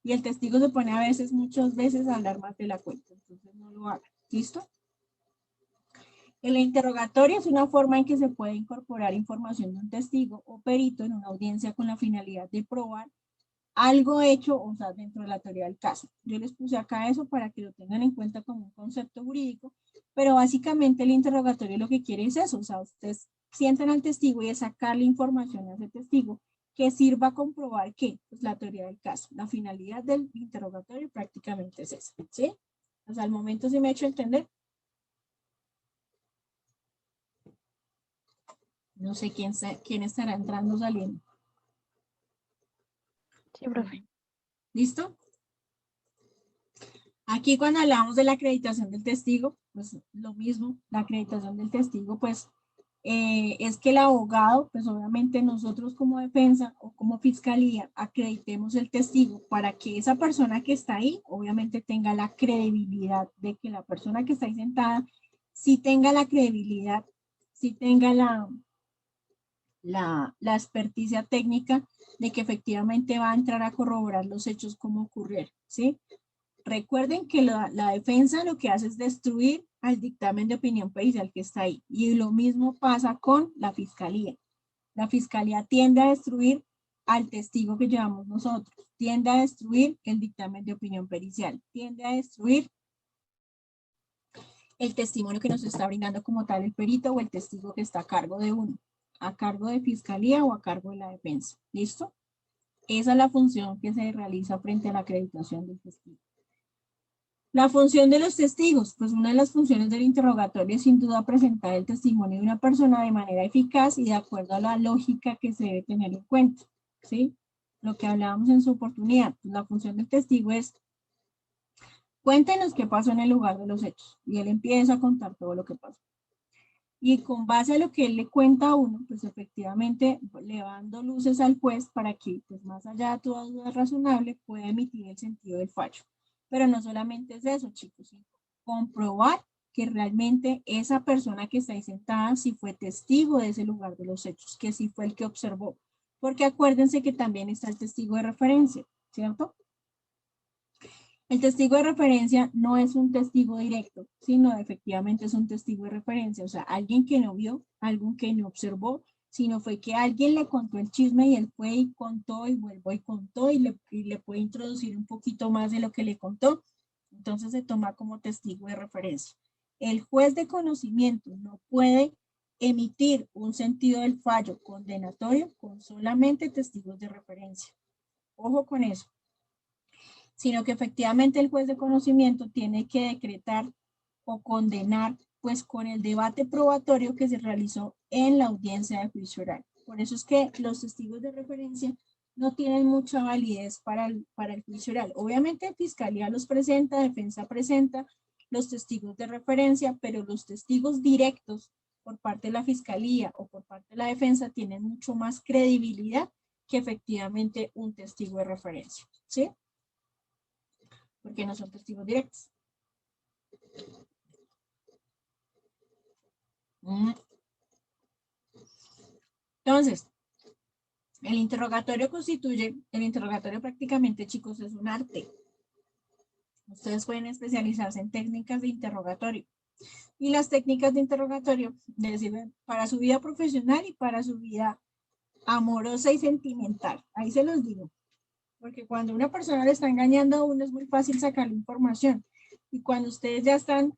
Y el testigo se pone muchas veces a hablar más de la cuenta, entonces no lo haga. ¿Listo? El interrogatorio es una forma en que se puede incorporar información de un testigo o perito en una audiencia con la finalidad de probar algo hecho, o sea, dentro de la teoría del caso. Yo les puse acá eso para que lo tengan en cuenta como un concepto jurídico, pero básicamente el interrogatorio lo que quiere es eso, o sea, ustedes sientan al testigo y es sacarle información a ese testigo que sirva a comprobar que, pues, la teoría del caso, la finalidad del interrogatorio prácticamente es esa, ¿sí? O sea, al momento sí me he hecho entender. No sé quién estará entrando o saliendo. Sí, profe. ¿Listo? Aquí cuando hablamos de la acreditación del testigo, pues lo mismo, la acreditación del testigo, pues es que el abogado, pues obviamente nosotros como defensa o como fiscalía acreditemos el testigo para que esa persona que está ahí obviamente tenga la credibilidad de que la persona que está ahí sentada sí tenga la credibilidad, sí tenga la experticia técnica de que efectivamente va a entrar a corroborar los hechos como ocurrieron, ¿sí? Recuerden que la defensa lo que hace es destruir al dictamen de opinión pericial que está ahí. Y lo mismo pasa con la fiscalía. La fiscalía tiende a destruir al testigo que llevamos nosotros, tiende a destruir el dictamen de opinión pericial, tiende a destruir el testimonio que nos está brindando como tal el perito o el testigo que está a cargo de uno, a cargo de fiscalía o a cargo de la defensa. ¿Listo? Esa es la función que se realiza frente a la acreditación del testigo. La función de los testigos, pues una de las funciones del interrogatorio es sin duda presentar el testimonio de una persona de manera eficaz y de acuerdo a la lógica que se debe tener en cuenta, ¿sí? Lo que hablábamos en su oportunidad, pues la función del testigo es cuéntenos qué pasó en el lugar de los hechos y él empieza a contar todo lo que pasó. Y con base a lo que él le cuenta a uno, pues efectivamente le va dando luces al juez para que, pues más allá de toda duda razonable, pueda emitir el sentido del fallo. Pero no solamente es eso, chicos, sino comprobar que realmente esa persona que está ahí sentada sí fue testigo de ese lugar de los hechos, que sí fue el que observó. Porque acuérdense que también está el testigo de referencia, ¿cierto? El testigo de referencia no es un testigo directo, sino efectivamente es un testigo de referencia, o sea, alguien que no vio, alguien que no observó, sino fue que alguien le contó el chisme y él fue y contó y vuelvo y contó y le puede introducir un poquito más de lo que le contó. Entonces se toma como testigo de referencia. El juez de conocimiento no puede emitir un sentido del fallo condenatorio con solamente testigos de referencia. Ojo con eso. Sino que efectivamente el juez de conocimiento tiene que decretar o condenar pues con el debate probatorio que se realizó en la audiencia de juicio oral. Por eso es que los testigos de referencia no tienen mucha validez para el juicio oral. Obviamente fiscalía los presenta, defensa presenta los testigos de referencia, pero los testigos directos por parte de la fiscalía o por parte de la defensa tienen mucho más credibilidad que efectivamente un testigo de referencia, ¿sí? Porque no son testigos directos. Entonces, el interrogatorio prácticamente, chicos, es un arte. Ustedes pueden especializarse en técnicas de interrogatorio. Y las técnicas de interrogatorio les sirven para su vida profesional y para su vida amorosa y sentimental. Ahí se los digo. Porque cuando una persona le está engañando a uno es muy fácil sacar la información. Y cuando ustedes ya están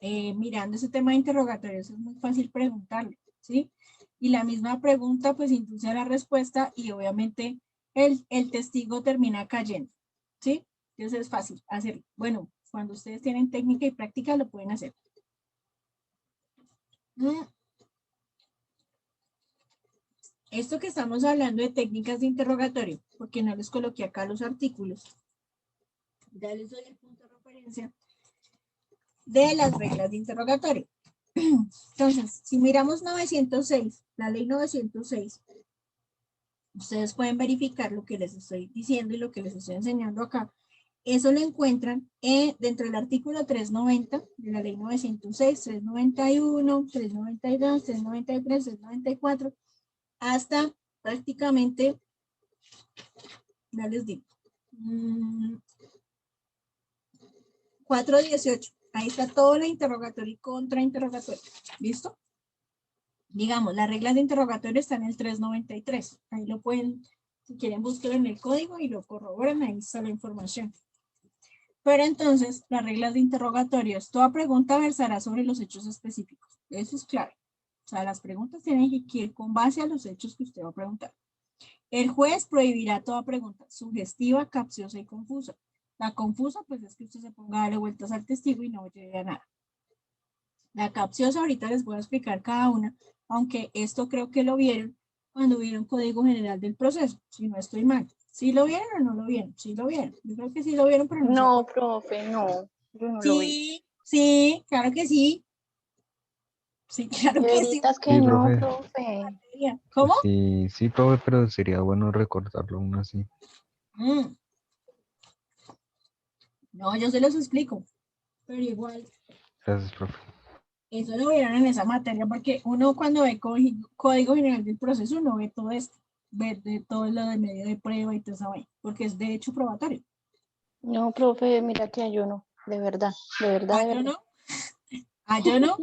mirando ese tema de interrogatorios es muy fácil preguntarle, ¿sí? Y la misma pregunta pues induce a la respuesta y obviamente el testigo termina cayendo, ¿sí? Entonces es fácil hacerlo. Bueno, cuando ustedes tienen técnica y práctica lo pueden hacer. Esto que estamos hablando de técnicas de interrogatorio, porque no les coloqué acá los artículos, ya les doy el punto de referencia de las reglas de interrogatorio. Entonces, si miramos 906, la ley 906, ustedes pueden verificar lo que les estoy diciendo y lo que les estoy enseñando acá. Eso lo encuentran dentro del artículo 390 de la ley 906, 391, 392, 393, 394, hasta prácticamente, ya les digo, 418. Ahí está todo el interrogatorio y contrainterrogatorio. ¿Listo? Digamos, las reglas de interrogatorio están en el 393. Ahí lo pueden, si quieren, buscarlo en el código y lo corroboran. Ahí está la información. Pero entonces, las reglas de interrogatorio es: toda pregunta versará sobre los hechos específicos. Eso es clave. O sea, las preguntas tienen que ir con base a los hechos que usted va a preguntar. El juez prohibirá toda pregunta sugestiva, capciosa y confusa. La confusa, pues es que usted se ponga a darle vueltas al testigo y no llegue a nada. La capciosa, ahorita les voy a explicar cada una, aunque esto creo que lo vieron cuando vieron Código General del Proceso, si no estoy mal. ¿Sí lo vieron o no lo vieron? Sí lo vieron. Yo creo que sí lo vieron, pero no. No, profe, no. Yo no lo vi. Sí, sí, claro que sí. Sí, claro De que sí. veritas que Sí, no, profe. profe. ¿Cómo? Sí, sí, profe, pero sería bueno recordarlo aún así. Mm, No, yo se los explico, pero igual, Gracias, profe. eso lo vieron en esa materia, porque uno cuando ve código general del proceso, uno ve todo esto, ve de todo lo de medio de prueba y todo eso, porque es de hecho probatorio. No, profe, mira que yo no. De verdad, de verdad, Ah, de yo verdad. no, yo no,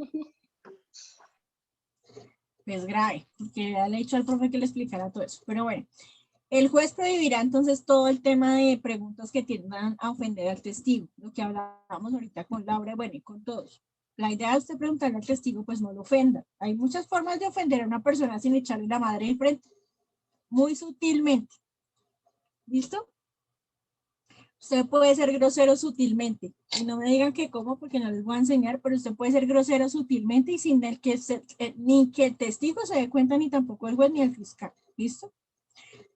pues grave, porque ya le he dicho al profe que le explicara todo eso. Pero bueno, el juez prohibirá entonces todo el tema de preguntas que tiendan a ofender al testigo, lo que hablábamos ahorita con Laura, bueno, y con todos. La idea de usted preguntarle al testigo, pues no lo ofenda. Hay muchas formas de ofender a una persona sin echarle la madre de frente, muy sutilmente. ¿Listo? Usted puede ser grosero sutilmente. Y no me digan que cómo, porque no les voy a enseñar, pero usted puede ser grosero sutilmente y sin el que ni que el testigo se dé cuenta, ni tampoco el juez ni el fiscal. ¿Listo?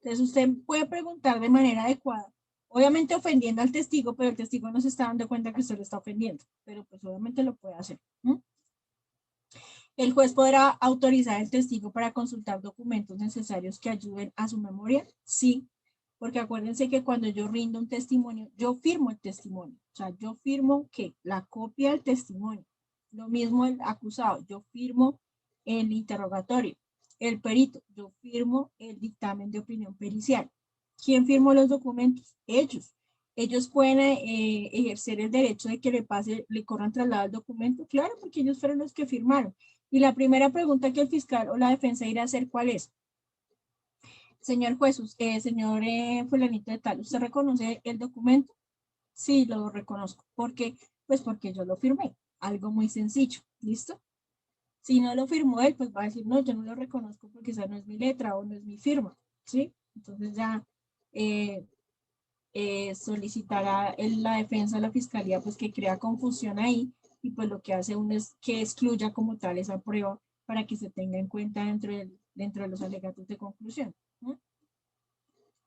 Entonces usted puede preguntar de manera adecuada. Obviamente ofendiendo al testigo, pero el testigo no se está dando cuenta que usted lo está ofendiendo. Pero pues obviamente lo puede hacer. El juez podrá autorizar al testigo para consultar documentos necesarios que ayuden a su memoria. Sí, porque acuérdense que cuando yo rindo un testimonio, yo firmo el testimonio. O sea, yo firmo que la copia del testimonio. Lo mismo el acusado, yo firmo el interrogatorio. El perito, yo firmo el dictamen de opinión pericial. ¿Quién firmó los documentos? Ellos. Ellos pueden ejercer el derecho de que le corran traslado al documento, claro, porque ellos fueron los que firmaron. Y la primera pregunta que el fiscal o la defensa irá a hacer, ¿cuál es? Señor juez, señor fulanito de tal, ¿usted reconoce el documento? Sí, lo reconozco. ¿Por qué? Pues porque yo lo firmé. Algo muy sencillo. ¿Listo? Si no lo firmó él, pues va a decir, no, yo no lo reconozco porque esa no es mi letra o no es mi firma. ¿Sí? Entonces ya solicitará la defensa a la fiscalía pues que crea confusión ahí y pues lo que hace uno es que excluya como tal esa prueba para que se tenga en cuenta dentro de los alegatos de conclusión. ¿No?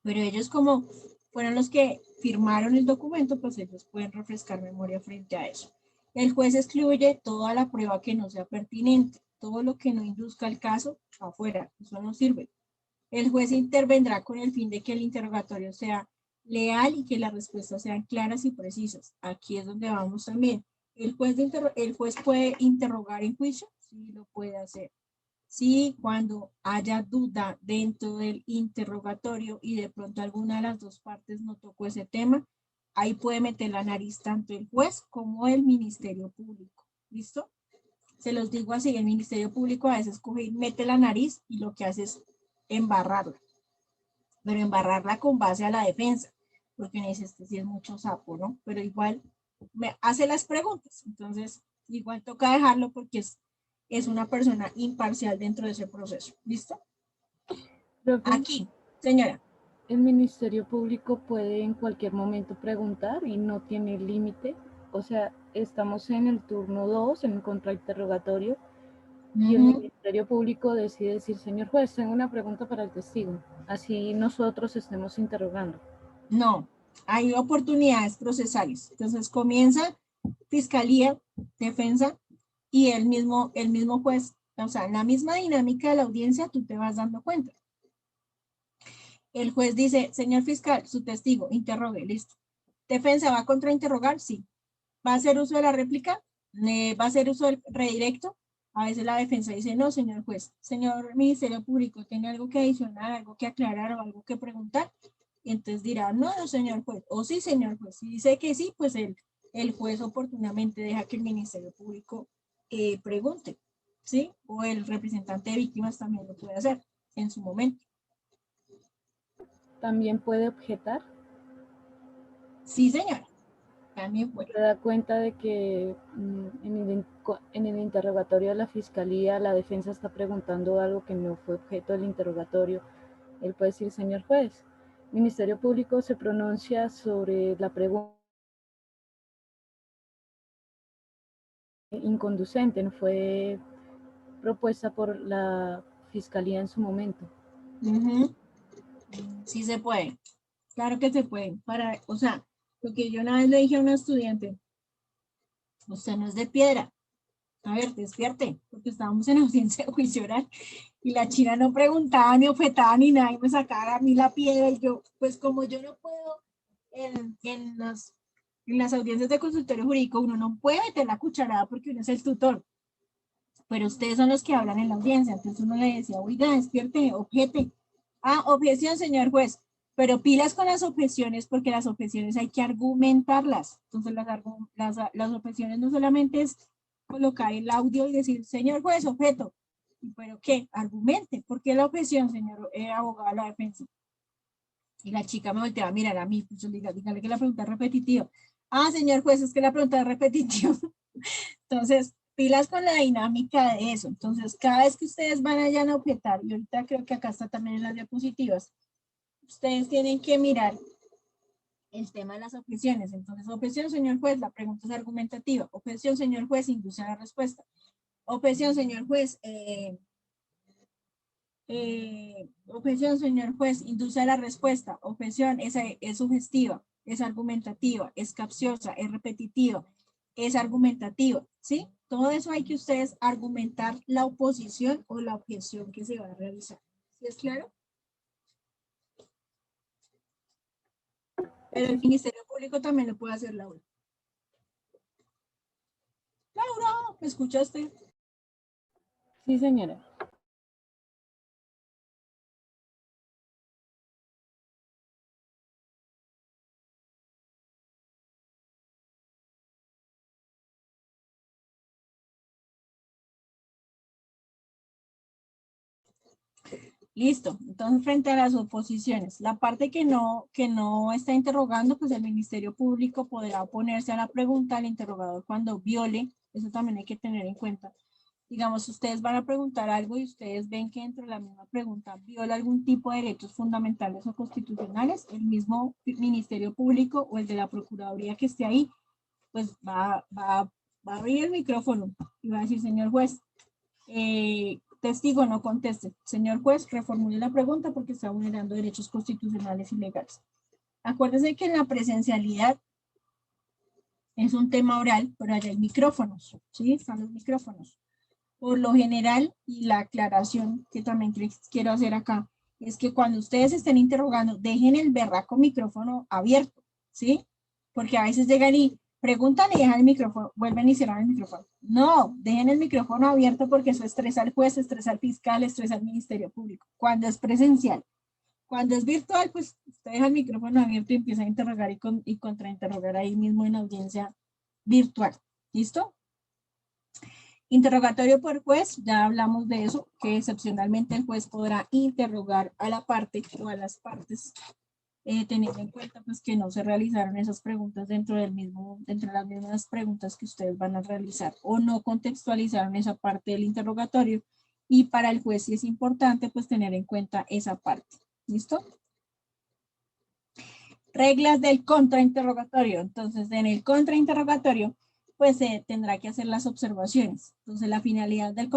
Pero ellos como fueron los que firmaron el documento, pues ellos pueden refrescar memoria frente a eso. El juez excluye toda la prueba que no sea pertinente, todo lo que no induzca el caso afuera, eso no sirve. El juez intervendrá con el fin de que el interrogatorio sea leal y que las respuestas sean claras y precisas. Aquí es donde vamos también. El juez puede interrogar en juicio, sí lo puede hacer. Sí, cuando haya duda dentro del interrogatorio y de pronto alguna de las dos partes no tocó ese tema, ahí puede meter la nariz tanto el juez como el Ministerio Público. ¿Listo? Se los digo así, el Ministerio Público a veces coge y mete la nariz y lo que hace es embarrarla, pero embarrarla con base a la defensa, porque me dice, este sí es mucho sapo, ¿no? Pero igual me hace las preguntas, entonces igual toca dejarlo porque es una persona imparcial dentro de ese proceso. ¿Listo? Profe, Aquí, señora. el Ministerio Público puede en cualquier momento preguntar y no tiene límite. O sea, estamos en el turno 2, en el contrainterrogatorio, y el Ministerio Público decide decir, señor juez, tengo una pregunta para el testigo. Así nosotros estemos interrogando. No, hay oportunidades procesales. Entonces comienza fiscalía, defensa y el mismo juez. O sea, en la misma dinámica de la audiencia tú te vas dando cuenta. El juez dice, señor fiscal, su testigo, interrogue, listo. Defensa, ¿va a contrainterrogar? Sí. ¿Va a hacer uso de la réplica? ¿Va a hacer uso del redirecto? A veces la defensa dice, no, señor juez, señor Ministerio Público, ¿tiene algo que adicionar, algo que aclarar o algo que preguntar? Y entonces dirá, no, no, señor juez, o sí, señor juez. Si dice que sí, pues el juez oportunamente deja que el Ministerio Público pregunte, ¿sí? O el representante de víctimas también lo puede hacer en su momento. ¿También puede objetar? Sí, señora, también puede. Se da cuenta de que en el interrogatorio de la fiscalía la defensa está preguntando algo que no fue objeto del interrogatorio. Él puede decir, señor juez, el Ministerio Público se pronuncia sobre la pregunta inconducente, no fue propuesta por la fiscalía en su momento. Sí se puede. Claro que se puede. O sea, lo que yo una vez le dije a una estudiante, usted no es de piedra. A ver, despierte, porque estábamos en audiencia de juicio oral y la china no preguntaba ni objetaba ni nada y me sacaba a mí la piedra y yo, pues como yo no puedo en las audiencias de consultorio jurídico, uno no puede meter la cucharada porque uno es el tutor, pero ustedes son los que hablan en la audiencia, entonces uno le decía, oiga, despierte, objete. Ah, objeción, señor juez, pero pilas con las objeciones porque las objeciones hay que argumentarlas. Entonces las objeciones no solamente es colocar el audio y decir, señor juez, objeto. ¿Pero qué? Argumente. ¿Por qué la objeción, señor abogado de la defensa? Y la chica me volteaba a mirar a mí, pues yo le digo, dígale que la pregunta es repetitiva. Ah, señor juez, es que la pregunta es repetitiva. Entonces, pilas con la dinámica de eso. Entonces, cada vez que ustedes van allá a objetar, y ahorita creo que acá está también en las diapositivas, ustedes tienen que mirar el tema de las objeciones. Entonces, objeción, señor juez, la pregunta es argumentativa. Objeción, señor juez, induce a la respuesta. Objeción, señor juez, objeción, señor juez, induce a la respuesta. Objeción, es sugestiva, es argumentativa, es capciosa, es repetitiva, es argumentativa, ¿sí? Todo eso hay que ustedes argumentar la oposición o la objeción que se va a realizar. ¿Sí es claro? Pero el Ministerio Público también lo puede hacer, Laura. Laura, ¿me escuchaste? Sí, señora. Listo. Entonces, frente a las oposiciones, la parte que no está interrogando, pues el Ministerio Público podrá oponerse a la pregunta al interrogador cuando viole, eso también hay que tener en cuenta. Digamos, ustedes van a preguntar algo y ustedes ven que dentro de la misma pregunta viola algún tipo de derechos fundamentales o constitucionales, el mismo Ministerio Público o el de la Procuraduría que esté ahí, pues va a abrir el micrófono y va a decir, señor juez, testigo no conteste. Señor juez, reformule la pregunta porque está vulnerando derechos constitucionales y legales. Acuérdese que en la presencialidad es un tema oral, pero allá hay micrófonos, ¿sí? Están los micrófonos. Por lo general, y la aclaración que también quiero hacer acá, es que cuando ustedes estén interrogando, dejen el berraco micrófono abierto, ¿sí? Porque a veces llegan y preguntan y dejan el micrófono, vuelven y cierran el micrófono. No, dejen el micrófono abierto porque eso estresa al juez, estresa al fiscal, estresa al Ministerio Público. Cuando es presencial. Cuando es virtual, pues usted deja el micrófono abierto y empieza a interrogar y contrainterrogar ahí mismo en audiencia virtual. ¿Listo? Interrogatorio por juez, ya hablamos de eso, que excepcionalmente el juez podrá interrogar a la parte o a las partes, teniendo en cuenta pues que no se realizaron esas preguntas dentro de las mismas preguntas que ustedes van a realizar o no contextualizaron esa parte del interrogatorio y para el juez sí es importante pues tener en cuenta esa parte. ¿Listo? Reglas del contrainterrogatorio. Entonces, en el contrainterrogatorio, pues se tendrá que hacer las observaciones. Entonces, la finalidad del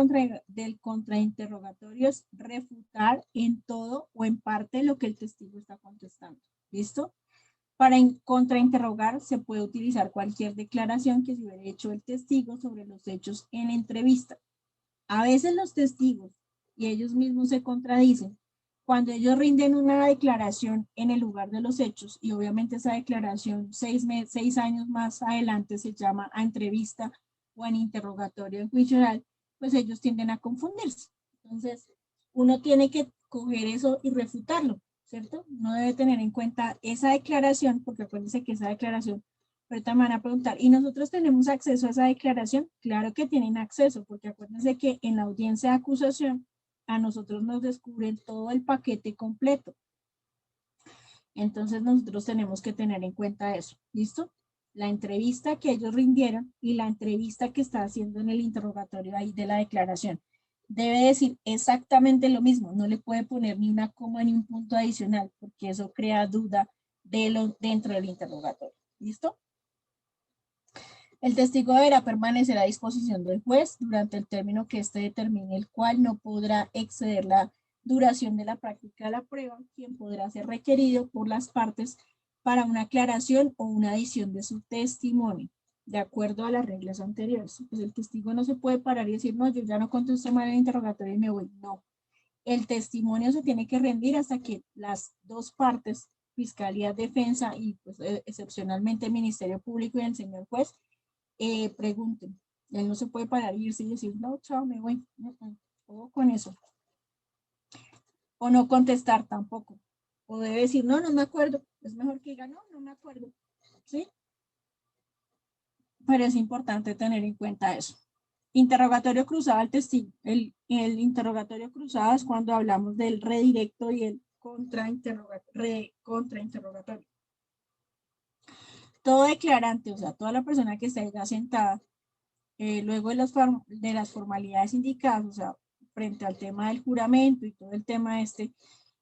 contrainterrogatorio es refutar en todo o en parte lo que el testigo está contestando. ¿Listo? Para contrainterrogar se puede utilizar cualquier declaración que se hubiera hecho el testigo sobre los hechos en entrevista. A veces los testigos y ellos mismos se contradicen cuando ellos rinden una declaración en el lugar de los hechos y obviamente esa declaración 6 años más adelante se llama a entrevista o en interrogatorio en juicio oral, pues ellos tienden a confundirse. Entonces, uno tiene que coger eso y refutarlo, ¿cierto? Uno debe tener en cuenta esa declaración, porque acuérdense que esa declaración, ahorita me van a preguntar, ¿y nosotros tenemos acceso a esa declaración? Claro que tienen acceso, porque acuérdense que en la audiencia de acusación a nosotros nos descubren todo el paquete completo. Entonces nosotros tenemos que tener en cuenta eso. ¿Listo? La entrevista que ellos rindieron y la entrevista que está haciendo en el interrogatorio ahí de la declaración. Debe decir exactamente lo mismo. No le puede poner ni una coma ni un punto adicional porque eso crea duda dentro del interrogatorio. ¿Listo? El testigo deberá permanecer a disposición del juez durante el término que éste determine, el cual no podrá exceder la duración de la práctica de la prueba, quien podrá ser requerido por las partes para una aclaración o una adición de su testimonio. de acuerdo a las reglas anteriores. Pues el testigo no se puede parar y decir, no, yo ya no contesto mal el interrogatorio y me voy. No. El testimonio se tiene que rendir hasta que las dos partes, Fiscalía, Defensa y pues, excepcionalmente el Ministerio Público y el señor juez, pregunten. Él no se puede parar y irse y decir, no, chao, me voy. O con eso. O no contestar tampoco. O debe decir, no, no me acuerdo. Es mejor que diga, no, no me acuerdo. ¿Sí? Pero es importante tener en cuenta eso. Interrogatorio cruzado al testigo. El interrogatorio cruzado es cuando hablamos del redirecto y el contrainterrogatorio. Todo declarante, o sea, toda la persona que esté ya sentada, luego de las formalidades indicadas, o sea, frente al tema del juramento y todo el tema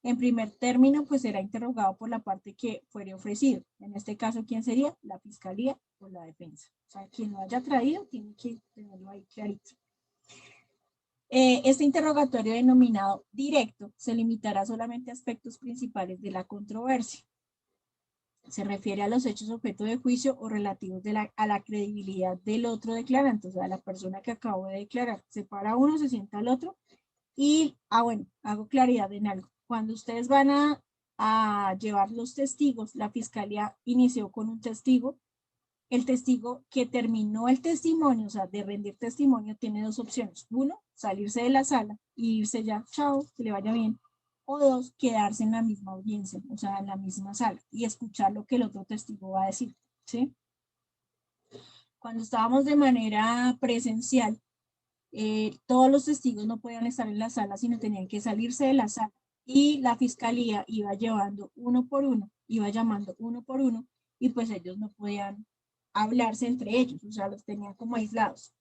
en primer término, pues será interrogado por la parte que fuere ofrecido. En este caso, ¿quién sería? La Fiscalía o la Defensa. O sea, quien lo haya traído tiene que tenerlo ahí clarito. Este interrogatorio denominado directo se limitará solamente a aspectos principales de la controversia. Se refiere a los hechos objeto de juicio o relativos a la credibilidad del otro declarante, o sea, la persona que acabo de declarar. Se para uno, se sienta al otro y, bueno, hago claridad en algo. Cuando ustedes van a llevar los testigos, la Fiscalía inició con un testigo. El testigo que terminó el testimonio, o sea, de rendir testimonio, tiene dos opciones. Uno, salirse de la sala y irse ya, chao, que le vaya bien. O dos, quedarse en la misma audiencia, o sea, en la misma sala y escuchar lo que el otro testigo va a decir, ¿sí? Cuando estábamos de manera presencial, todos los testigos no podían estar en la sala, sino tenían que salirse de la sala y la Fiscalía iba llevando uno por uno, iba llamando uno por uno y pues ellos no podían hablarse entre ellos, o sea, los tenían como aislados.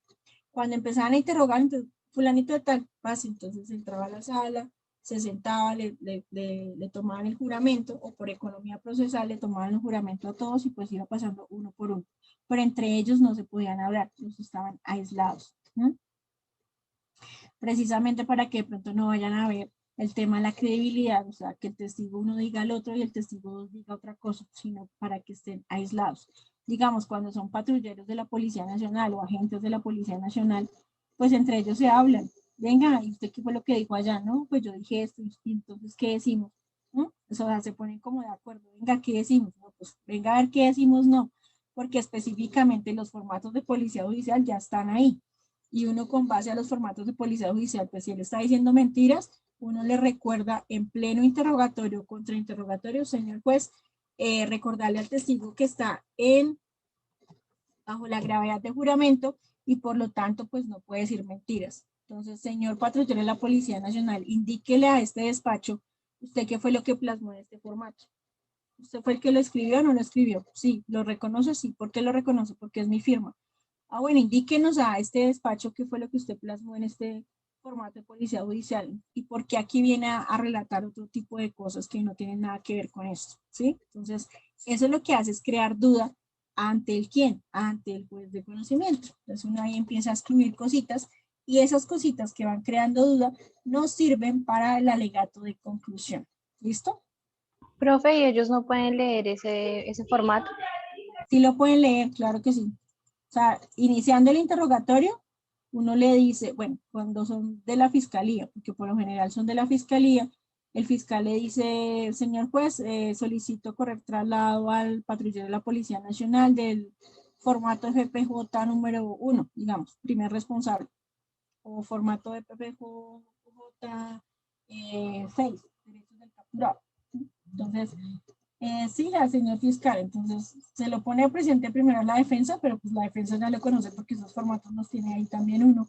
Cuando empezaban a interrogar, entonces, fulanito de tal, pase, entonces entraba a la sala, se sentaba, le tomaban el juramento, o por economía procesal le tomaban el juramento a todos y pues iba pasando uno por uno. Pero entre ellos no se podían hablar, los estaban aislados. ¿No? Precisamente para que de pronto no vayan a ver el tema de la credibilidad, o sea, que el testigo uno diga al otro y el testigo dos diga otra cosa, sino para que estén aislados. Digamos, cuando son patrulleros de la Policía Nacional o agentes de la Policía Nacional, pues entre ellos se hablan. Venga, ¿y usted qué fue lo que dijo allá? No, pues yo dije esto, y entonces, ¿qué decimos? ¿No? O sea, se ponen como de acuerdo. Venga, ¿qué decimos? No, pues venga a ver qué decimos, no. Porque específicamente los formatos de policía judicial ya están ahí. Y uno con base a los formatos de policía judicial, pues si él está diciendo mentiras, uno le recuerda en pleno interrogatorio, contrainterrogatorio, señor juez, recordarle al testigo que está bajo la gravedad de juramento y por lo tanto pues no puede decir mentiras. Entonces, señor patrullero de la Policía Nacional, indíquele a este despacho usted qué fue lo que plasmó en este formato. ¿Usted fue el que lo escribió o no lo escribió? Sí, ¿lo reconoce? Sí. ¿Por qué lo reconoce? Porque es mi firma. Bueno, indíquenos a este despacho qué fue lo que usted plasmó en este formato de policía judicial y por qué aquí viene a relatar otro tipo de cosas que no tienen nada que ver con esto, ¿sí? Entonces, eso lo que hace es crear duda ante el quién, ante el juez de conocimiento. Entonces, uno ahí empieza a escribir cositas y esas cositas que van creando duda nos sirven para el alegato de conclusión. ¿Listo? Profe, ¿y ellos no pueden leer ese formato? Sí lo pueden leer, claro que sí. O sea, iniciando el interrogatorio, uno le dice, bueno, cuando son de la fiscalía, porque por lo general son de la fiscalía, el fiscal le dice, señor juez, solicito correr traslado al patrullero de la Policía Nacional del formato FPJ número 1, digamos, primer responsable, o formato de FPJ 6, derechos del capturado. Entonces, siga, señor fiscal. Entonces, se lo pone presidente primero a la defensa, pero pues la defensa ya lo conoce porque esos formatos los tiene ahí también uno.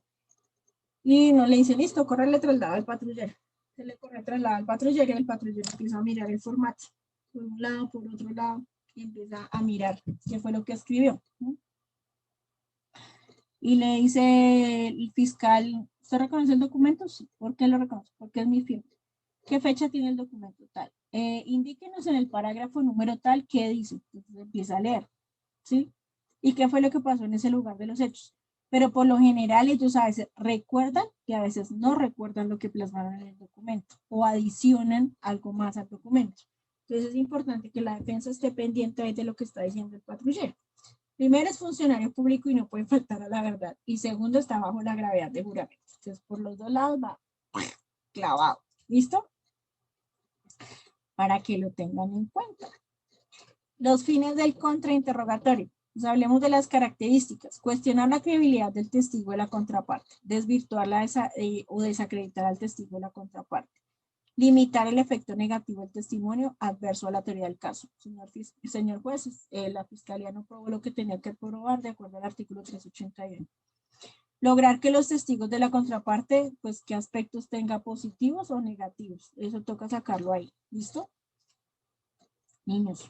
Y no le dice, listo, córrele traslado al patrullero. Se le corre traslado al patrullero y el patrullero empieza a mirar el formato. Por un lado, por otro lado, y empieza a mirar qué fue lo que escribió. ¿No? Y le dice el fiscal, ¿usted reconoce el documento? Sí. ¿Por qué lo reconoce? Porque es mi firma. ¿Qué fecha tiene el documento tal? Indíquenos en el parágrafo número tal qué dice. Entonces empieza a leer, ¿sí? ¿Y qué fue lo que pasó en ese lugar de los hechos? Pero por lo general ellos a veces recuerdan y a veces no recuerdan lo que plasmaron en el documento o adicionan algo más al documento. Entonces es importante que la defensa esté pendiente de lo que está diciendo el patrullero. Primero es funcionario público y no puede faltar a la verdad. Y segundo está bajo la gravedad de juramento. Entonces, por los dos lados va clavado. ¿Listo? Para que lo tengan en cuenta. Los fines del contrainterrogatorio. Pues hablemos de las características. Cuestionar la credibilidad del testigo de la contraparte. Desvirtuarla o desacreditar al testigo de la contraparte. Limitar el efecto negativo del testimonio adverso a la teoría del caso. Señor juez, la fiscalía no probó lo que tenía que probar de acuerdo al artículo 381. Lograr que los testigos de la contraparte, pues, qué aspectos tenga positivos o negativos. Eso toca sacarlo ahí. ¿Listo? Niños.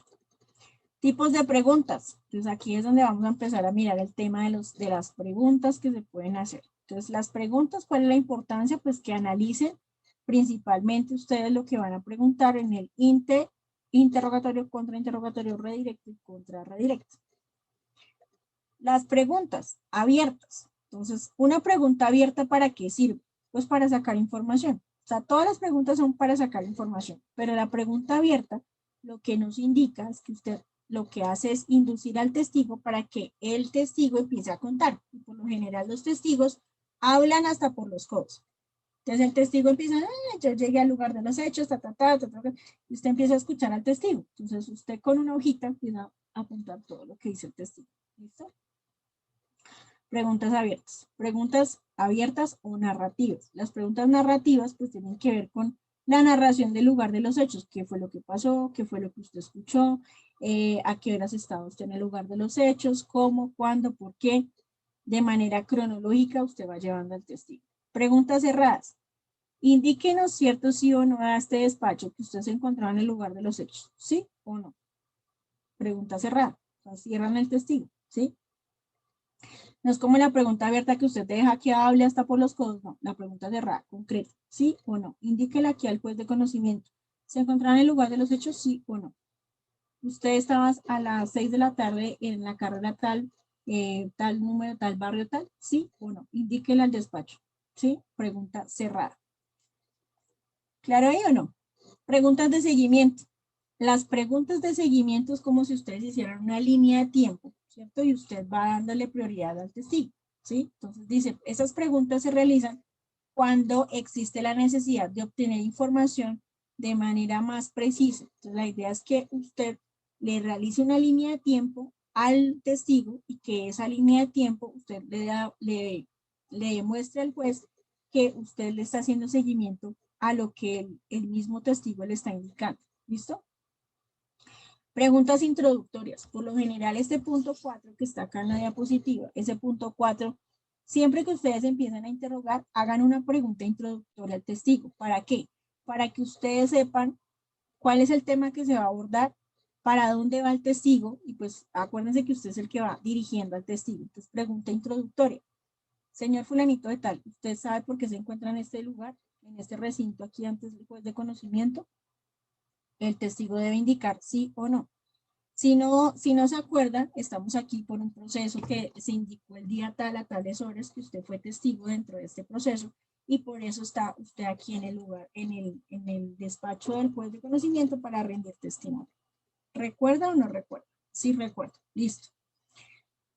Tipos de preguntas. Entonces aquí es donde vamos a empezar a mirar el tema de las preguntas que se pueden hacer. Entonces las preguntas, ¿cuál es la importancia? Pues que analicen principalmente ustedes lo que van a preguntar en el interrogatorio, contrainterrogatorio, redirecto y contrarredirecto. Las preguntas abiertas. Entonces, una pregunta abierta, ¿para qué sirve? Pues para sacar información. O sea, todas las preguntas son para sacar información, pero la pregunta abierta lo que nos indica es que usted lo que hace es inducir al testigo para que el testigo empiece a contar. Y por lo general los testigos hablan hasta por los codos. Entonces el testigo empieza, yo llegué al lugar de los hechos, y usted empieza a escuchar al testigo. Entonces usted con una hojita empieza a apuntar todo lo que dice el testigo. ¿Listo? Preguntas abiertas. Preguntas abiertas o narrativas. Las preguntas narrativas pues tienen que ver con la narración del lugar de los hechos. ¿Qué fue lo que pasó? ¿Qué fue lo que usted escuchó? ¿A qué horas estaba usted en el lugar de los hechos? ¿Cómo? ¿Cuándo? ¿Por qué? De manera cronológica usted va llevando al testigo. Preguntas cerradas. Indíquenos cierto sí o no a este despacho que usted se encontraba en el lugar de los hechos. ¿Sí o no? Pregunta cerrada. O sea, cierran el testigo. ¿Sí? No es como la pregunta abierta que usted deja que hable hasta por los codos. No, la pregunta cerrada, concreta. ¿Sí o no? Indíquela aquí al juez de conocimiento. ¿Se encontraba en el lugar de los hechos? ¿Sí o no? Usted estaba a las 6 de la tarde en la carrera tal, tal número, tal barrio, tal. ¿Sí o no? Indíquela al despacho. ¿Sí? Pregunta cerrada. ¿Claro ahí o no? Preguntas de seguimiento. Las preguntas de seguimiento es como si ustedes hicieran una línea de tiempo, ¿cierto? Y usted va dándole prioridad al testigo, ¿sí? Entonces dice, esas preguntas se realizan cuando existe la necesidad de obtener información de manera más precisa. Entonces la idea es que usted le realice una línea de tiempo al testigo y que esa línea de tiempo usted le demuestre al juez que usted le está haciendo seguimiento a lo que el mismo testigo le está indicando. ¿Listo? Preguntas introductorias. Por lo general, este punto 4 que está acá en la diapositiva, ese punto 4, siempre que ustedes empiezan a interrogar, hagan una pregunta introductoria al testigo. ¿Para qué? Para que ustedes sepan cuál es el tema que se va a abordar, para dónde va el testigo, y pues acuérdense que usted es el que va dirigiendo al testigo. Entonces, pregunta introductoria. Señor fulanito de tal, ¿usted sabe por qué se encuentra en este lugar, en este recinto aquí antes del juez de conocimiento? El testigo debe indicar sí o no. Si no se acuerda, estamos aquí por un proceso que se indicó el día tal a tales horas que usted fue testigo dentro de este proceso y por eso está usted aquí en el lugar, en el despacho del juez de conocimiento para rendir testimonio. ¿Recuerda o no recuerda? Sí recuerdo. Listo.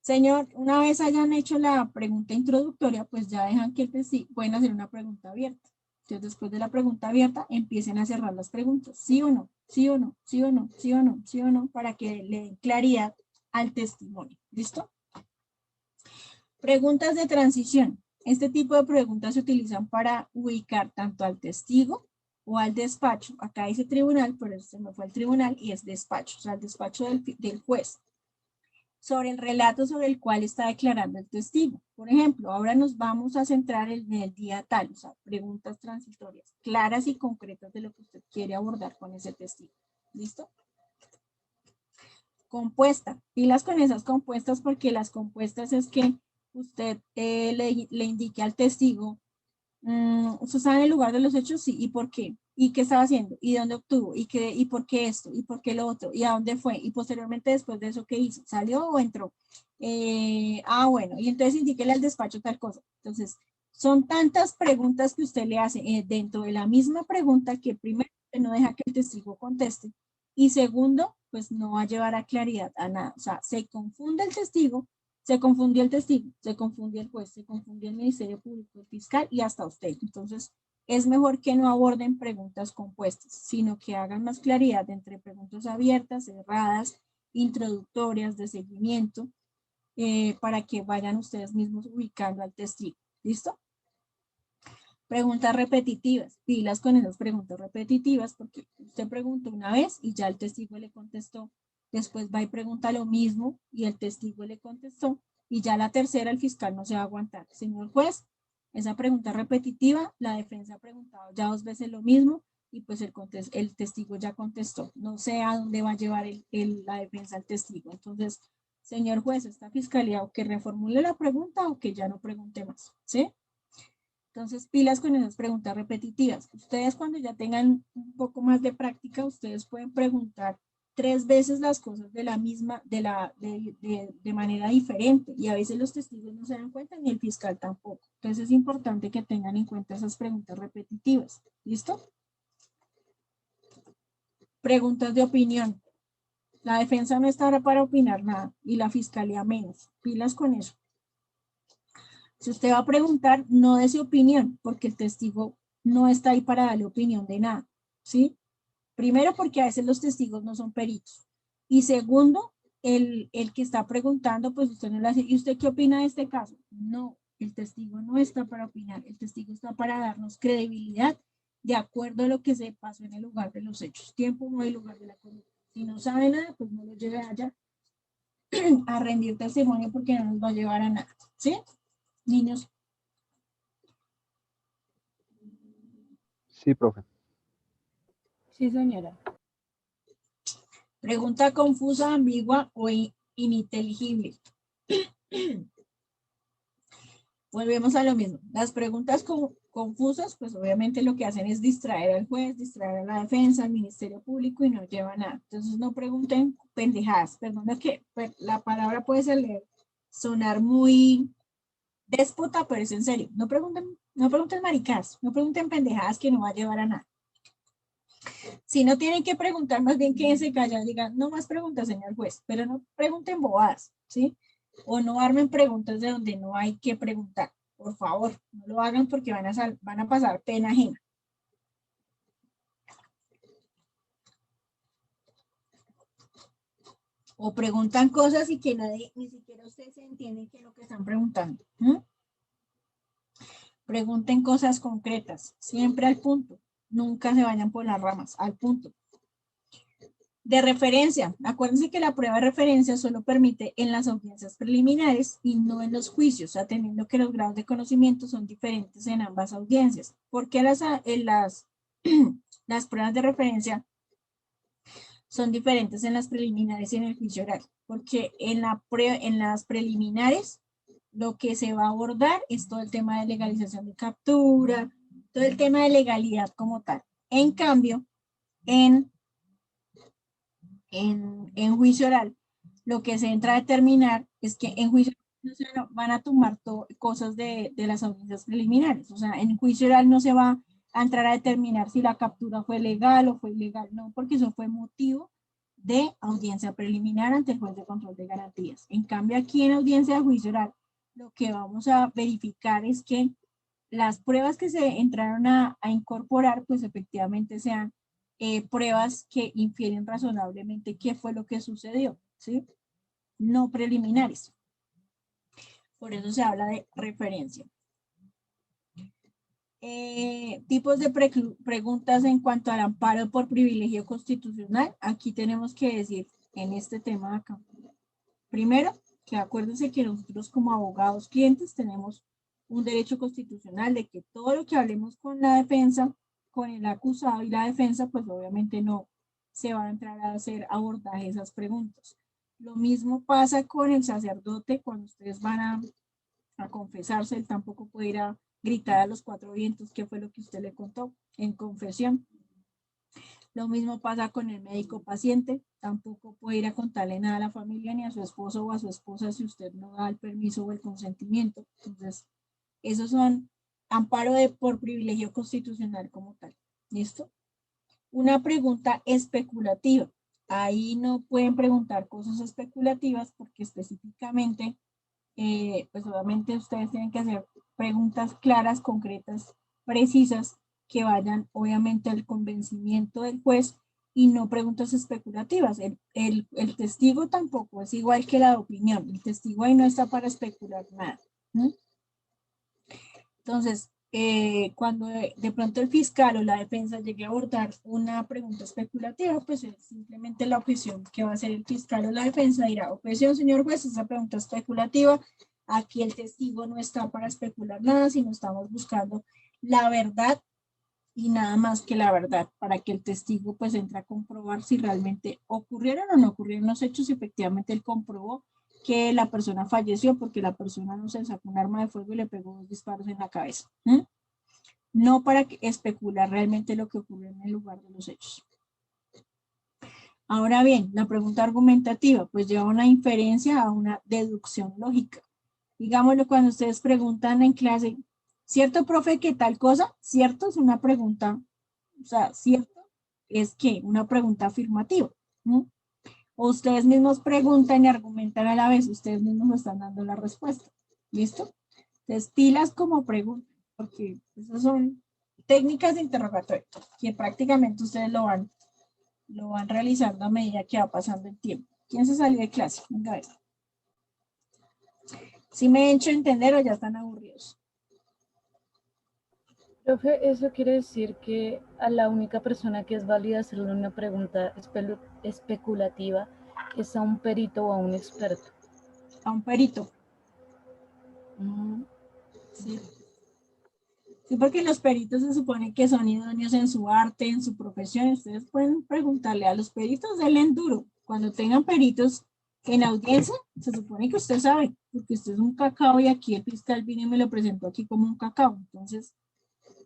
Señor, una vez hayan hecho la pregunta introductoria, pues ya dejan que el testigo, pueden hacer una pregunta abierta. Entonces, después de la pregunta abierta, empiecen a cerrar las preguntas. ¿Sí o no? ¿Sí o no? ¿Sí o no? ¿Sí o no? ¿Sí o no? Para que le den claridad al testimonio. ¿Listo? Preguntas de transición. Este tipo de preguntas se utilizan para ubicar tanto al testigo o al despacho. Acá dice tribunal, pero se me fue el tribunal y es despacho, o sea, el despacho del juez, sobre el relato sobre el cual está declarando el testigo. Por ejemplo, ahora nos vamos a centrar en el día tal, o sea, preguntas transitorias, claras y concretas de lo que usted quiere abordar con ese testigo. ¿Listo? Compuesta. Pilas con esas compuestas porque las compuestas es que usted le indique al testigo, ¿usted sabe el lugar de los hechos? Sí. ¿Y por qué? ¿Y qué estaba haciendo? ¿Y dónde obtuvo? ¿Y por qué esto? ¿Y por qué lo otro? ¿Y a dónde fue? Y posteriormente después de eso, ¿qué hizo? ¿Salió o entró? Bueno, y entonces indíquele al despacho tal cosa. Entonces, son tantas preguntas que usted le hace dentro de la misma pregunta que primero no deja que el testigo conteste y segundo, pues no va a llevar a claridad a nada. O sea, se confunde el testigo, se confundió el testigo, se confundió el juez, se confundió el Ministerio Público, el fiscal y hasta usted. Entonces, es mejor que no aborden preguntas compuestas, sino que hagan más claridad entre preguntas abiertas, cerradas, introductorias, de seguimiento, para que vayan ustedes mismos ubicando al testigo. ¿Listo? Preguntas repetitivas, pilas con esas preguntas repetitivas, porque usted preguntó una vez y ya el testigo le contestó. Después va y pregunta lo mismo y el testigo le contestó. Y ya la tercera el fiscal no se va a aguantar. Señor juez, esa pregunta repetitiva, la defensa ha preguntado ya 2 veces lo mismo y pues el testigo ya contestó. No sé a dónde va a llevar la defensa al testigo. Entonces, señor juez, esta fiscalía o que reformule la pregunta o que ya no pregunte más. ¿Sí? Entonces, pilas con esas preguntas repetitivas. Ustedes cuando ya tengan un poco más de práctica, ustedes pueden preguntar 3 veces las cosas de la misma, de manera diferente. Y a veces los testigos no se dan cuenta, ni el fiscal tampoco. Entonces es importante que tengan en cuenta esas preguntas repetitivas. ¿Listo? Preguntas de opinión. La defensa no está para opinar nada y la fiscalía menos. Pilas con eso. Si usted va a preguntar, no dé su opinión, porque el testigo no está ahí para darle opinión de nada, ¿sí? Primero, porque a veces los testigos no son peritos. Y segundo, el que está preguntando, pues usted no le hace, ¿y usted qué opina de este caso? No, el testigo no está para opinar, el testigo está para darnos credibilidad de acuerdo a lo que se pasó en el lugar de los hechos. Tiempo, no hay lugar de la conducta. Si no sabe nada, pues no lo lleve allá a rendir testimonio porque no nos va a llevar a nada, ¿sí? Niños. Sí, profe. Sí, señora. Pregunta confusa, ambigua o ininteligible. Volvemos a lo mismo. Las preguntas confusas, pues obviamente lo que hacen es distraer al juez, distraer a la defensa, al Ministerio Público y no lleva a nada. Entonces no pregunten pendejadas. Perdona que la palabra puede sonar muy déspota, pero es en serio. No pregunten maricadas, no pregunten pendejadas que no va a llevar a nada. Si no tienen que preguntar, más bien quédense callados, digan, no más preguntas, señor juez, pero no pregunten bobadas, ¿sí? O no armen preguntas de donde no hay que preguntar. Por favor, no lo hagan porque van a pasar pena ajena. O preguntan cosas y que nadie, ni siquiera ustedes entienden qué es lo que están preguntando. Pregunten cosas concretas, siempre al punto. Nunca se vayan por las ramas, al punto. De referencia, acuérdense que la prueba de referencia solo permite en las audiencias preliminares y no en los juicios, atendiendo que los grados de conocimiento son diferentes en ambas audiencias. ¿Por qué las pruebas de referencia son diferentes en las preliminares y en el juicio oral? Porque en las preliminares lo que se va a abordar es todo el tema de legalización de captura, todo el tema de legalidad como tal. En cambio, en juicio oral, lo que se entra a determinar es que en juicio oral van a tomar cosas de las audiencias preliminares. O sea, en juicio oral no se va a entrar a determinar si la captura fue legal o fue ilegal, no, porque eso fue motivo de audiencia preliminar ante el juez de control de garantías. En cambio, aquí en audiencia de juicio oral, lo que vamos a verificar es que las pruebas que se entraron a incorporar, pues efectivamente sean pruebas que infieren razonablemente qué fue lo que sucedió, ¿sí? No preliminares. Por eso se habla de referencia. Tipos de preguntas en cuanto al amparo por privilegio constitucional. Aquí tenemos que decir en este tema acá. Primero, que acuérdense que nosotros como abogados clientes tenemos un derecho constitucional de que todo lo que hablemos con la defensa, con el acusado y la defensa, pues obviamente no se va a entrar a hacer abordaje de esas preguntas. Lo mismo pasa con el sacerdote cuando ustedes van a confesarse, él tampoco puede ir a gritar a los 4 vientos qué fue lo que usted le contó en confesión. Lo mismo pasa con el médico paciente, tampoco puede ir a contarle nada a la familia ni a su esposo o a su esposa si usted no da el permiso o el consentimiento. Entonces, esos son amparo por privilegio constitucional como tal. ¿Listo? Una pregunta especulativa. ahí no pueden preguntar cosas especulativas porque específicamente, pues obviamente ustedes tienen que hacer preguntas claras, concretas, precisas, que vayan obviamente al convencimiento del juez y no preguntas especulativas. El testigo tampoco es igual que la opinión. El testigo ahí no está para especular nada. ¿No? Entonces, cuando de pronto el fiscal o la defensa llegue a abordar una pregunta especulativa, pues es simplemente la objeción que va a hacer el fiscal o la defensa dirá: objeción, señor juez, esa pregunta especulativa. Aquí el testigo no está para especular nada, sino estamos buscando la verdad y nada más que la verdad, para que el testigo pues entre a comprobar si realmente ocurrieron o no ocurrieron los hechos y efectivamente él comprobó que la persona falleció porque la persona no se sacó un arma de fuego y le pegó 2 disparos en la cabeza. No para especular realmente lo que ocurrió en el lugar de los hechos. Ahora bien, la pregunta argumentativa pues lleva una inferencia a una deducción lógica. Digámoslo, cuando ustedes preguntan en clase, ¿cierto, profe, que tal cosa? ¿Cierto? Es una pregunta, o sea, ¿cierto? Es que una pregunta afirmativa, ¿no? O ustedes mismos preguntan y argumentan a la vez, ustedes mismos están dando la respuesta. ¿Listo? Entonces, pilas como preguntan, porque esas son técnicas de interrogatorio que prácticamente ustedes lo van realizando a medida que va pasando el tiempo. ¿Quién se salió de clase? Venga a ver. ¿Sí me he hecho entender o ya están aburridos? Profe, eso quiere decir que a la única persona que es válida hacerle una pregunta especulativa es a un perito o a un experto. A un perito. Sí. Sí, porque los peritos se supone que son idóneos en su arte, en su profesión. Ustedes pueden preguntarle a los peritos del enduro. Cuando tengan peritos en audiencia, se supone que usted sabe, porque usted es un cacao y aquí el fiscal vino y me lo presentó aquí como un cacao. Entonces,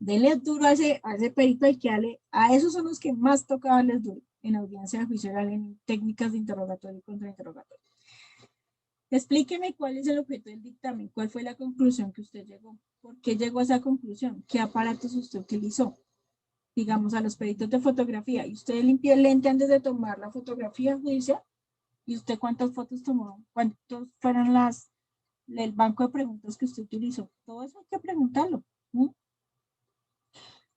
denle duro a ese perito, hay que darle, a esos son los que más toca darles duro en audiencia de juicio oral, en técnicas de interrogatorio y contrainterrogatorio. Explíqueme cuál es el objeto del dictamen, cuál fue la conclusión que usted llegó, por qué llegó a esa conclusión, qué aparatos usted utilizó. Digamos, a los peritos de fotografía, y usted limpió el lente antes de tomar la fotografía judicial, y usted cuántas fotos tomó, cuántos fueron el banco de preguntas que usted utilizó. Todo eso hay que preguntarlo, ¿no?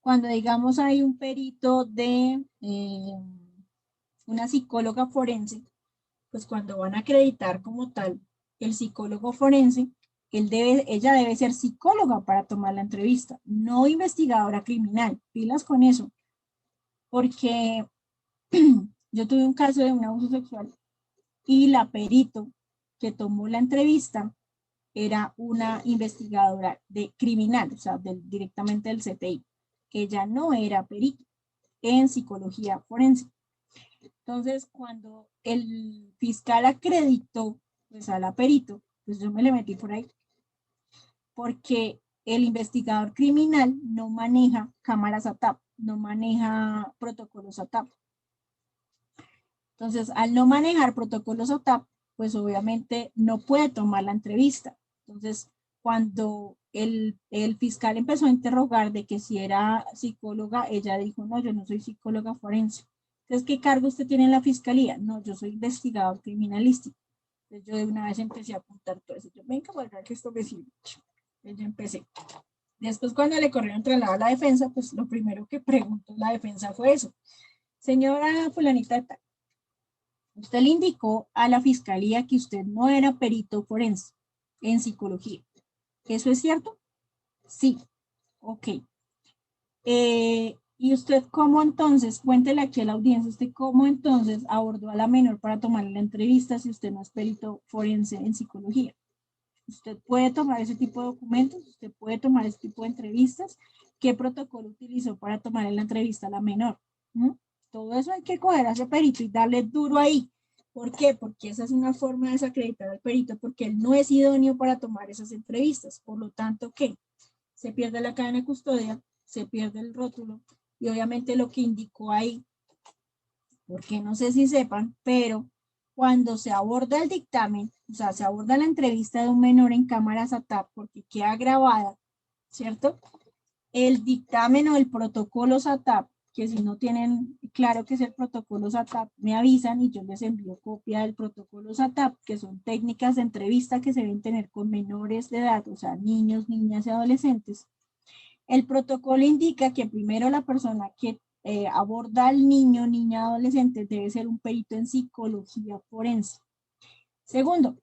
Cuando digamos hay un perito de una psicóloga forense, pues cuando van a acreditar como tal el psicólogo forense, ella debe ser psicóloga para tomar la entrevista, no investigadora criminal. Pilas con eso, porque yo tuve un caso de un abuso sexual y la perito que tomó la entrevista era una investigadora de criminal, o sea, directamente del CTI. Ella no era perito en psicología forense. Entonces, cuando el fiscal acreditó pues, a la perito, pues yo me le metí por ahí, porque el investigador criminal no maneja cámaras ATAP, no maneja protocolos ATAP. Entonces, al no manejar protocolos ATAP, pues obviamente no puede tomar la entrevista. Entonces, cuando el fiscal empezó a interrogar de que si era psicóloga, ella dijo: no, yo no soy psicóloga forense. Entonces, ¿qué cargo usted tiene en la fiscalía? No, yo soy investigador criminalístico. Entonces, yo de una vez empecé a apuntar todo eso. Yo, venga, guardar que esto me sirve. Entonces, yo empecé. Después, cuando le corrieron traslado a la defensa, pues lo primero que preguntó la defensa fue eso: señora fulanita, usted le indicó a la fiscalía que usted no era perito forense en psicología. ¿Eso es cierto? Sí. Ok. ¿Y usted cómo entonces, cuéntele aquí a la audiencia, usted cómo entonces abordó a la menor para tomarle la entrevista si usted no es perito forense en psicología? Usted puede tomar ese tipo de documentos, usted puede tomar ese tipo de entrevistas. ¿Qué protocolo utilizó para tomarle la entrevista a la menor? Todo eso hay que coger a ese perito y darle duro ahí. ¿Por qué? Porque esa es una forma de desacreditar al perito, porque él no es idóneo para tomar esas entrevistas. Por lo tanto, ¿qué? Se pierde la cadena de custodia, se pierde el rótulo y obviamente lo que indicó ahí, porque no sé si sepan, pero cuando se aborda el dictamen, o sea, se aborda la entrevista de un menor en cámaras ATAP porque queda grabada, ¿cierto? El dictamen o el protocolo SATAP que si no tienen claro que es el protocolo SATAP, me avisan y yo les envío copia del protocolo SATAP, que son técnicas de entrevista que se deben tener con menores de edad, o sea, niños, niñas y adolescentes. El protocolo indica que primero la persona que aborda al niño, niña, adolescente debe ser un perito en psicología forense. Segundo,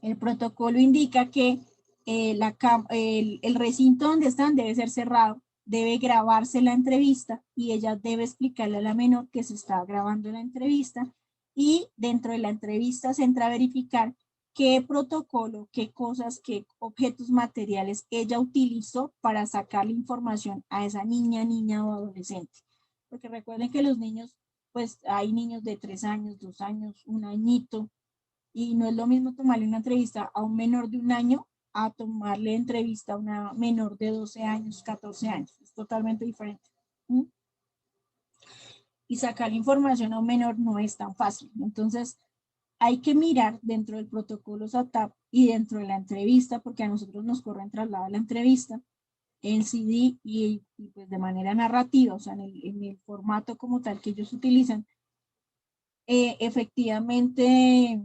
el protocolo indica que el recinto donde están debe ser cerrado, debe grabarse la entrevista y ella debe explicarle a la menor que se está grabando la entrevista y dentro de la entrevista se entra a verificar qué protocolo, qué cosas, qué objetos materiales ella utilizó para sacar la información a esa niña o adolescente. Porque recuerden que los niños, pues hay niños de 3 años, 2 años, 1 añito, y no es lo mismo tomarle una entrevista a un menor de 1 año a tomarle entrevista a una menor de 12 años, 14 años. Es totalmente diferente. ¿Mm? Y sacar información a un menor no es tan fácil. Entonces, hay que mirar dentro del protocolo SATAP y dentro de la entrevista, porque a nosotros nos corren traslado a la entrevista en CD y pues de manera narrativa, o sea, en el formato como tal que ellos utilizan. Efectivamente,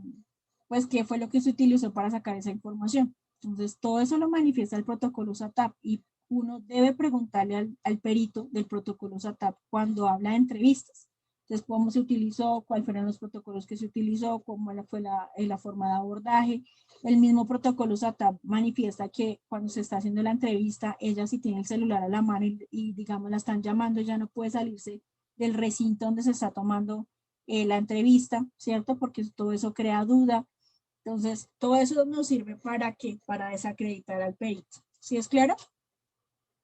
pues, ¿qué fue lo que se utilizó para sacar esa información? Entonces, todo eso lo manifiesta el protocolo SATAP y uno debe preguntarle al perito del protocolo SATAP cuando habla de entrevistas. Entonces, cómo se utilizó, cuáles fueron los protocolos que se utilizó, cómo fue la forma de abordaje. El mismo protocolo SATAP manifiesta que cuando se está haciendo la entrevista, ella si tiene el celular a la mano y digamos la están llamando, ya no puede salirse del recinto donde se está tomando la entrevista, ¿cierto? Porque todo eso crea duda. Entonces, todo eso nos sirve para ¿qué? Para desacreditar al perito. ¿Sí es claro?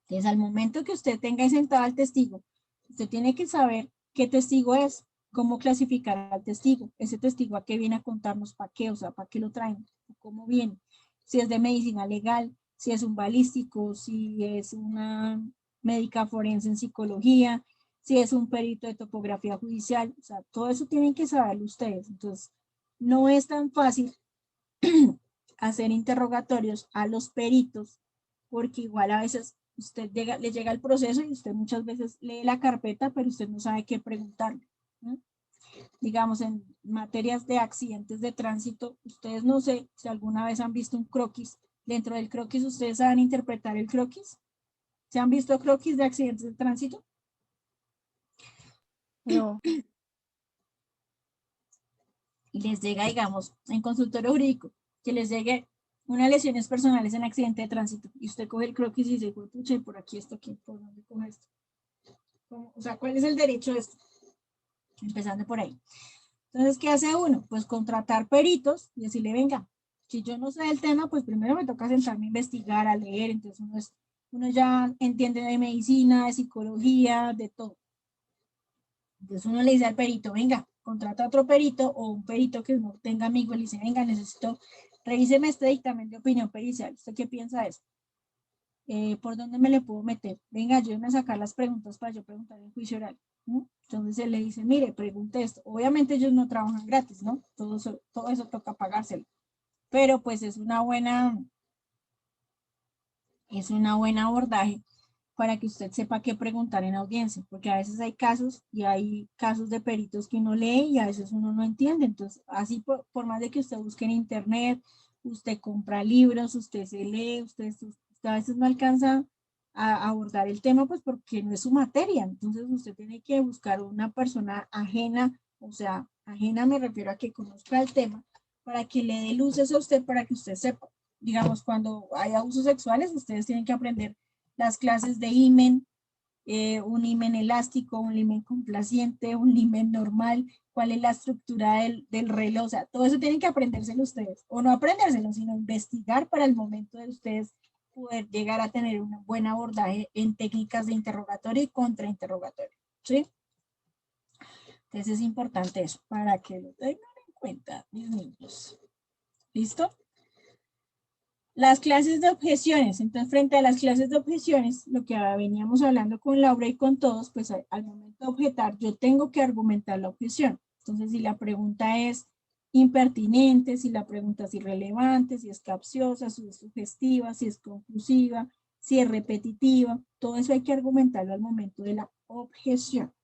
Entonces, al momento que usted tenga sentado al testigo, usted tiene que saber qué testigo es, cómo clasificar al testigo, ese testigo a qué viene a contarnos, para qué, o sea, para qué lo traen, cómo viene, si es de medicina legal, si es un balístico, si es una médica forense en psicología, si es un perito de topografía judicial, o sea, todo eso tienen que saberlo ustedes. Entonces, no es tan fácil hacer interrogatorios a los peritos, porque igual a veces usted le llega el proceso y usted muchas veces lee la carpeta, pero usted no sabe qué preguntarle. ¿No? Digamos, en materias de accidentes de tránsito, ustedes no sé si alguna vez han visto un croquis. Dentro del croquis, ¿ustedes saben interpretar el croquis? ¿Se han visto croquis de accidentes de tránsito? No, Y les llega, digamos, en consultorio jurídico, que les llegue unas lesiones personales en accidente de tránsito y usted coge el croquis y dice, pucha, por aquí esto, aquí, por dónde coge esto. O sea, ¿cuál es el derecho de esto? Empezando por ahí. Entonces, ¿qué hace uno? Pues contratar peritos y decirle, venga, si yo no sé del tema, pues primero me toca sentarme a investigar, a leer, entonces uno ya entiende de medicina, de psicología, de todo. Entonces uno le dice al perito, venga, contrata a otro perito o un perito que no tenga amigos, le dice, venga, necesito, revíseme este dictamen de opinión pericial. ¿Usted qué piensa de eso? ¿Por dónde me le puedo meter? Venga, ayúdeme a sacar las preguntas para yo preguntar en juicio oral. ¿No? Entonces él le dice, mire, pregunte esto. Obviamente ellos no trabajan gratis, ¿no? Todo eso toca pagárselo. Pero pues es un buen abordaje para que usted sepa qué preguntar en audiencia, porque a veces hay casos y hay casos de peritos que uno lee y a veces uno no entiende. Entonces, así por más de que usted busque en internet, usted compra libros, usted se lee, usted a veces no alcanza a abordar el tema, pues porque no es su materia. Entonces, usted tiene que buscar una persona ajena, o sea, ajena me refiero a que conozca el tema, para que le dé luces a usted, para que usted sepa. Digamos, cuando hay abusos sexuales, ustedes tienen que aprender las clases de himen, un himen elástico, un himen complaciente, un himen normal, cuál es la estructura del reloj, o sea, todo eso tienen que aprendérselo ustedes, o no aprendérselo, sino investigar para el momento de ustedes poder llegar a tener un buen abordaje en técnicas de interrogatorio y contrainterrogatorio, ¿sí? Entonces es importante eso, para que lo tengan en cuenta, mis niños. ¿Listo? Las clases de objeciones. Entonces, frente a las clases de objeciones, lo que veníamos hablando con Laura y con todos, pues al momento de objetar, yo tengo que argumentar la objeción. Entonces, si la pregunta es impertinente, si la pregunta es irrelevante, si es capciosa, si es sugestiva, si es conclusiva, si es repetitiva, todo eso hay que argumentarlo al momento de la objeción.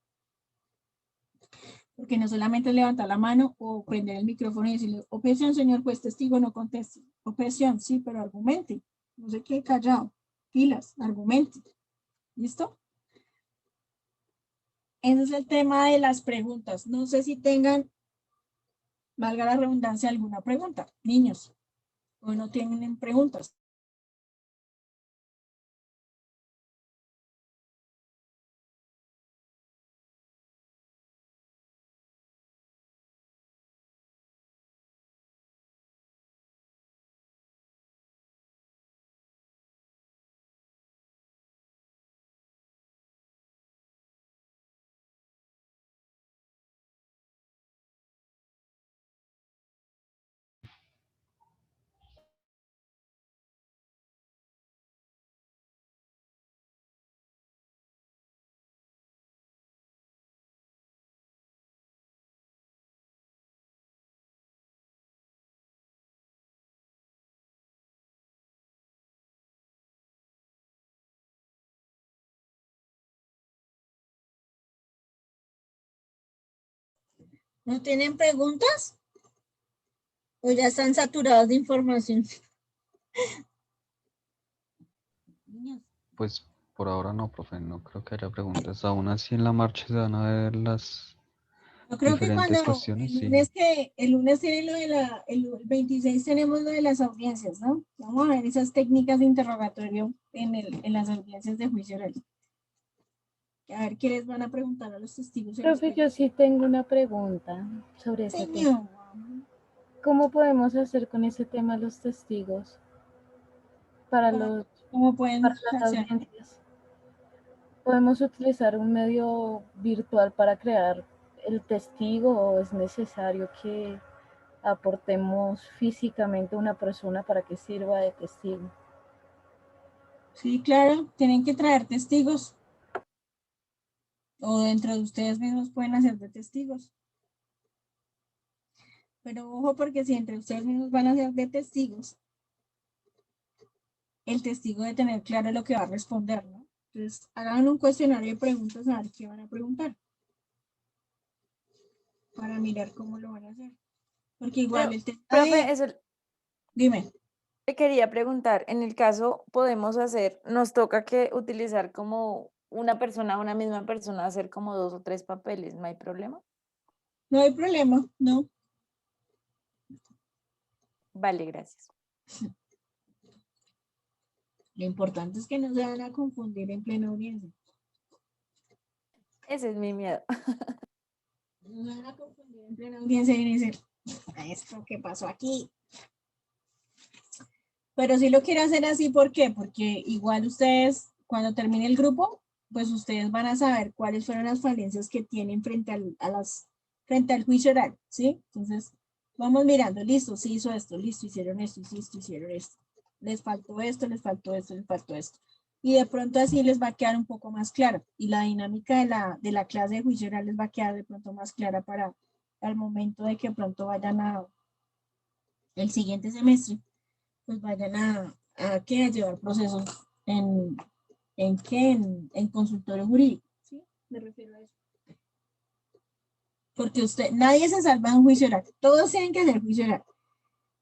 Porque no solamente levantar la mano o prender el micrófono y decirle, objeción, señor juez, testigo, no conteste. Objeción, sí, pero argumente. No se quede callado. Pilas, argumente. ¿Listo? Ese es el tema de las preguntas. No sé si tengan, valga la redundancia, alguna pregunta, niños, o no tienen preguntas. ¿No tienen preguntas? ¿O ya están saturados de información? Niños. Pues por ahora no, profe, no creo que haya preguntas. Aún así en la marcha se van a ver las Yo creo que diferentes cuando cuestiones, sí. el lunes tiene lo de el 26 tenemos lo de las audiencias, ¿no? Vamos a ver esas técnicas de interrogatorio en las audiencias de juicio oral. A ver qué les van a preguntar a los testigos. Profe, yo sí tengo una pregunta sobre ese tema. Señor, ¿Cómo podemos hacer con ese tema los testigos para ¿cómo pueden las hacer? audiencias? ¿Podemos utilizar un medio virtual para crear el testigo o es necesario que aportemos físicamente a una persona para que sirva de testigo? Sí, claro, tienen que traer testigos. O dentro de ustedes mismos pueden hacer de testigos. Pero ojo, porque si entre ustedes mismos van a ser de testigos, el testigo debe tener claro lo que va a responder, ¿no? Entonces, hagan un cuestionario de preguntas a ver qué van a preguntar. Para mirar cómo lo van a hacer. Porque igual el tema Profe, eso Dime. le quería preguntar. En el caso, podemos hacer, nos toca que utilizar como una misma persona, hacer como 2 o 3 papeles, ¿no hay problema? No hay problema, no. Vale, gracias. Lo importante es que no se van a confundir en plena audiencia. Ese es mi miedo. No se van a confundir en plena audiencia y decir, esto que pasó aquí. Pero si lo quiero hacer así, ¿por qué? Porque igual ustedes, cuando termine el grupo, pues ustedes van a saber cuáles fueron las falencias que tienen frente al juicio oral, ¿sí? Entonces, vamos mirando, listo, sí hizo esto, listo, hicieron esto, hicieron esto. Les faltó esto, les faltó esto, les faltó esto. Y de pronto así les va a quedar un poco más claro. Y la dinámica de la clase de juicio oral les va a quedar de pronto más clara para al momento de que pronto vayan a el siguiente semestre, pues vayan a llevar procesos en consultorio jurídico, ¿sí? Me refiero a eso. Porque nadie se salva en juicio oral, todos tienen que hacer juicio oral,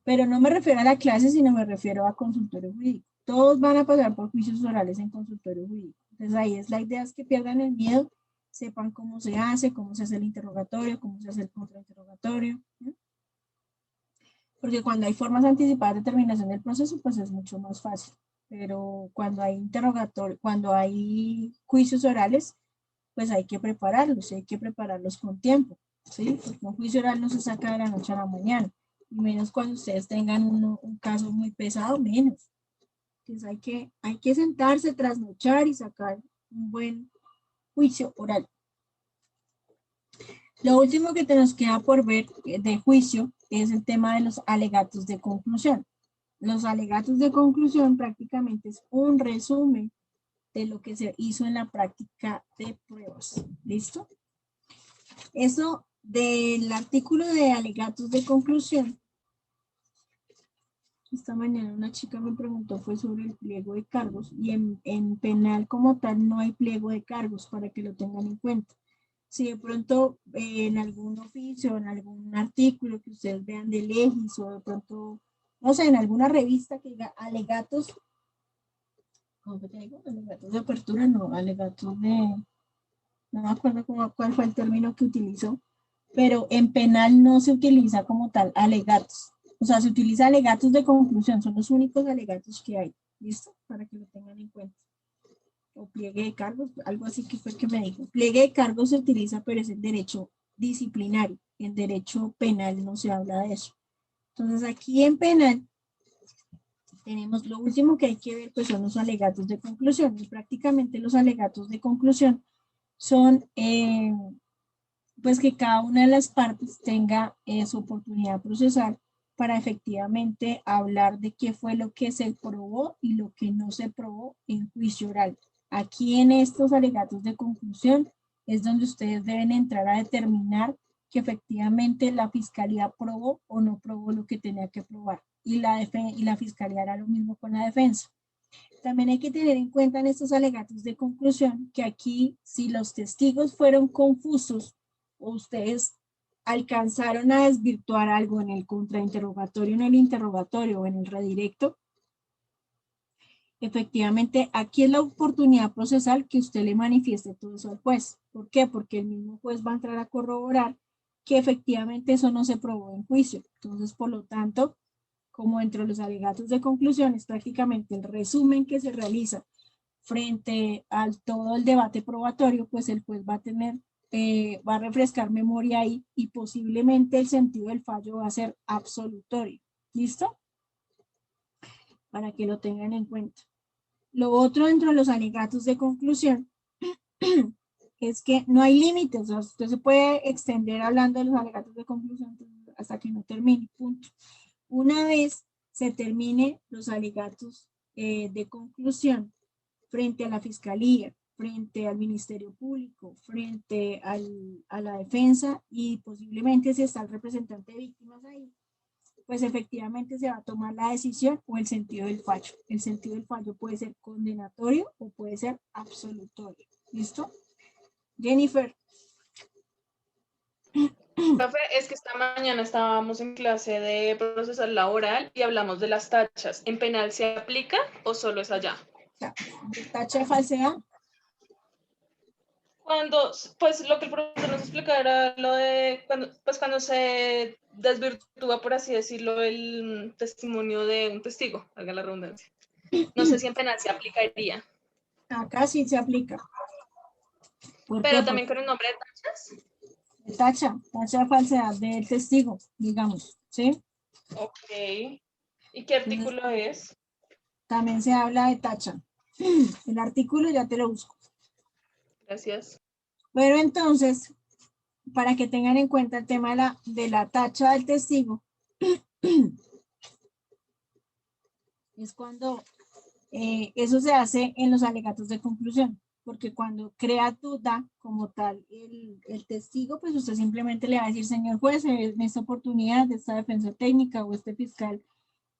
pero no me refiero a la clase, sino me refiero a consultorio jurídico. Todos van a pasar por juicios orales en consultorio jurídico. Entonces ahí la idea es que pierdan el miedo, sepan cómo se hace el interrogatorio, cómo se hace el contrainterrogatorio, ¿sí? Porque cuando hay formas anticipadas de terminación del proceso, pues es mucho más fácil. Pero cuando hay interrogatorio, cuando hay juicios orales, pues hay que prepararlos con tiempo, ¿sí? Porque un juicio oral no se saca de la noche a la mañana, y menos cuando ustedes tengan un caso muy pesado, menos. Entonces hay que sentarse, trasnochar y sacar un buen juicio oral. Lo último que te nos queda por ver de juicio es el tema de los alegatos de conclusión. Los alegatos de conclusión prácticamente es un resumen de lo que se hizo en la práctica de pruebas. ¿Listo? Eso del artículo de alegatos de conclusión Esta mañana una chica me preguntó fue sobre el pliego de cargos y en penal como tal no hay pliego de cargos para que lo tengan en cuenta. Si de pronto en algún oficio, en algún artículo que ustedes vean de Legis o de pronto, no sé, en alguna revista que diga alegatos, ¿cómo te digo? Alegatos de apertura, no, alegatos de, no me acuerdo cuál fue el término que utilizó, pero en penal no se utiliza como tal alegatos. O sea, se utiliza alegatos de conclusión, son los únicos alegatos que hay. ¿Listo? Para que lo tengan en cuenta. O pliegue de cargos, algo así que fue el que me dijo. Pliegue de cargos se utiliza, pero es en derecho disciplinario. En derecho penal no se habla de eso. Entonces, aquí en penal tenemos lo último que hay que ver, pues son los alegatos de conclusión. Y prácticamente los alegatos de conclusión son pues que cada una de las partes tenga su oportunidad procesal para efectivamente hablar de qué fue lo que se probó y lo que no se probó en juicio oral. Aquí en estos alegatos de conclusión es donde ustedes deben entrar a determinar que efectivamente la fiscalía probó o no probó lo que tenía que probar. Y la fiscalía hará lo mismo con la defensa. También hay que tener en cuenta en estos alegatos de conclusión que aquí, si los testigos fueron confusos o ustedes alcanzaron a desvirtuar algo en el contrainterrogatorio, en el interrogatorio o en el redirecto, efectivamente aquí es la oportunidad procesal que usted le manifieste todo eso al juez. ¿Por qué? Porque el mismo juez va a entrar a corroborar que efectivamente eso no se probó en juicio. Entonces, por lo tanto, como entre los alegatos de conclusión es prácticamente el resumen que se realiza frente a todo el debate probatorio, pues el juez va a tener, va a refrescar memoria ahí y posiblemente el sentido del fallo va a ser absolutorio. ¿Listo? Para que lo tengan en cuenta. Lo otro dentro de los alegatos de conclusión es que no hay límites, o sea, usted se puede extender hablando de los alegatos de conclusión hasta que no termine, punto. Una vez se termine los alegatos de conclusión frente a la Fiscalía, frente al Ministerio Público, frente a la defensa y posiblemente si está el representante de víctimas ahí, pues efectivamente se va a tomar la decisión o el sentido del fallo. El sentido del fallo puede ser condenatorio o puede ser absolutorio. ¿Listo? Jennifer. Profe, es que esta mañana estábamos en clase de procesal laboral y hablamos de las tachas. ¿En penal se aplica o solo es allá? Tacha de falsedad. Cuando, pues lo que el profesor nos explicaba era lo de cuando se desvirtúa, por así decirlo, el testimonio de un testigo, valga la redundancia. No sé si en penal se aplicaría. Acá sí se aplica. ¿Por Pero qué? también con el nombre de tachas. Tacha de falsedad del testigo, digamos, ¿sí? Ok. ¿Y qué artículo es? También se habla de tacha. El artículo ya te lo busco. Gracias. Pero entonces, para que tengan en cuenta el tema de la tacha del testigo, es cuando eso se hace en los alegatos de conclusión, porque cuando crea duda como tal el testigo, pues usted simplemente le va a decir, señor juez, en esta oportunidad, esta defensa técnica o este fiscal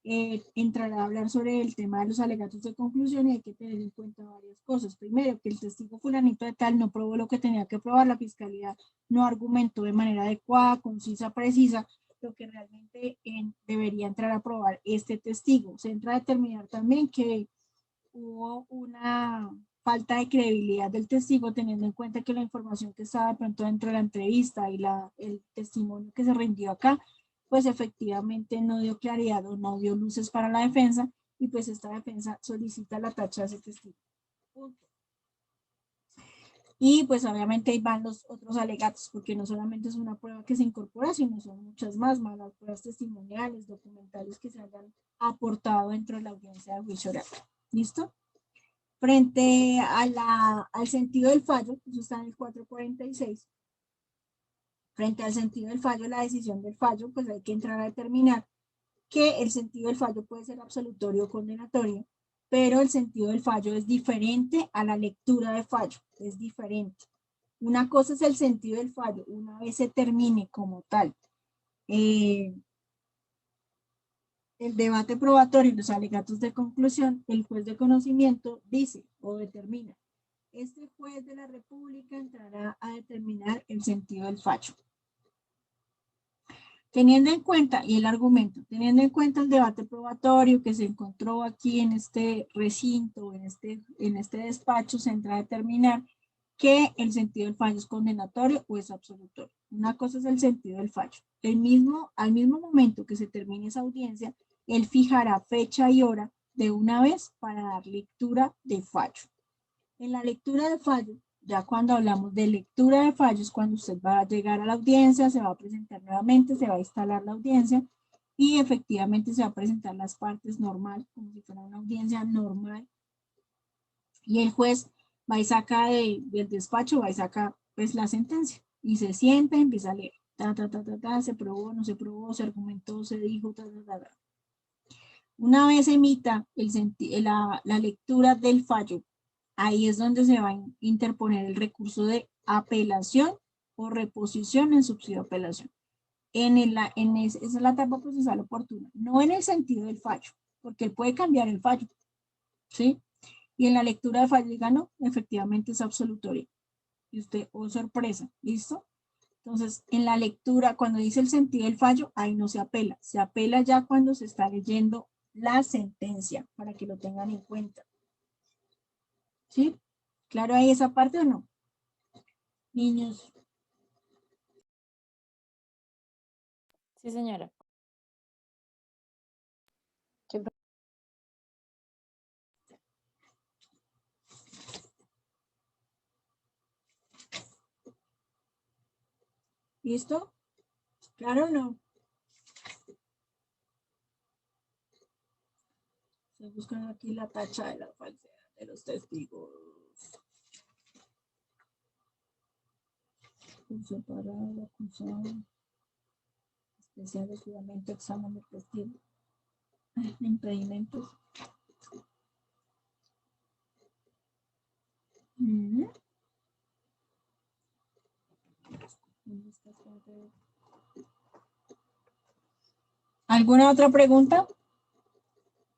entrará a hablar sobre el tema de los alegatos de conclusión y hay que tener en cuenta varias cosas. Primero, que el testigo fulanito de tal no probó lo que tenía que probar, la fiscalía no argumentó de manera adecuada, concisa, precisa, lo que realmente debería entrar a probar este testigo. Se entra a determinar también que hubo una falta de credibilidad del testigo, teniendo en cuenta que la información que estaba de pronto dentro de la entrevista y el testimonio que se rindió acá, pues efectivamente no dio claridad o no dio luces para la defensa y pues esta defensa solicita la tacha de ese testigo. Punto. Y pues obviamente ahí van los otros alegatos, porque no solamente es una prueba que se incorpora, sino son muchas más las pruebas testimoniales, documentales que se hayan aportado dentro de la audiencia de juicio oral. ¿Listo? Frente al sentido del fallo, eso está en el 446, frente al sentido del fallo, la decisión del fallo, pues hay que entrar a determinar que el sentido del fallo puede ser absolutorio o condenatorio, pero el sentido del fallo es diferente a la lectura de fallo, es diferente. Una cosa es el sentido del fallo, una vez se termine como tal. el debate probatorio y los alegatos de conclusión, el juez de conocimiento dice o determina. Este juez de la República entrará a determinar el sentido del fallo. Teniendo en cuenta, y el argumento, teniendo en cuenta el debate probatorio que se encontró aquí en este recinto, en este despacho, se entra a determinar que el sentido del fallo es condenatorio o es absolutorio. Una cosa es el sentido del fallo. Al mismo momento que se termine esa audiencia, él fijará fecha y hora de una vez para dar lectura de fallo. En la lectura de fallo, ya cuando hablamos de lectura de fallos, cuando usted va a llegar a la audiencia, se va a presentar nuevamente, se va a instalar la audiencia y efectivamente se va a presentar las partes normal, como si fuera una audiencia normal. Y el juez va y saca del despacho, va y saca pues la sentencia y se sienta y empieza a leer. Se probó, no se probó, se argumentó, se dijo, Una vez emita la lectura del fallo, ahí es donde se va a interponer el recurso de apelación o reposición en subsidio de apelación. Esa es la etapa procesal oportuna, no en el sentido del fallo, porque él puede cambiar el fallo, ¿sí? Y en la lectura de fallo diga, no, efectivamente es absolutoria. Y usted, oh sorpresa, ¿listo? Entonces, en la lectura, cuando dice el sentido del fallo, ahí no se apela ya cuando se está leyendo la sentencia, para que lo tengan en cuenta. ¿Sí? ¿Claro ahí esa parte o no? Niños. Sí, señora. ¿Listo? ¿Claro o no? Se buscan aquí la tacha de la falsedad de los testigos. Por separado, acusado. Especial de juramento, examen de testigo. Impedimentos. ¿Alguna otra pregunta?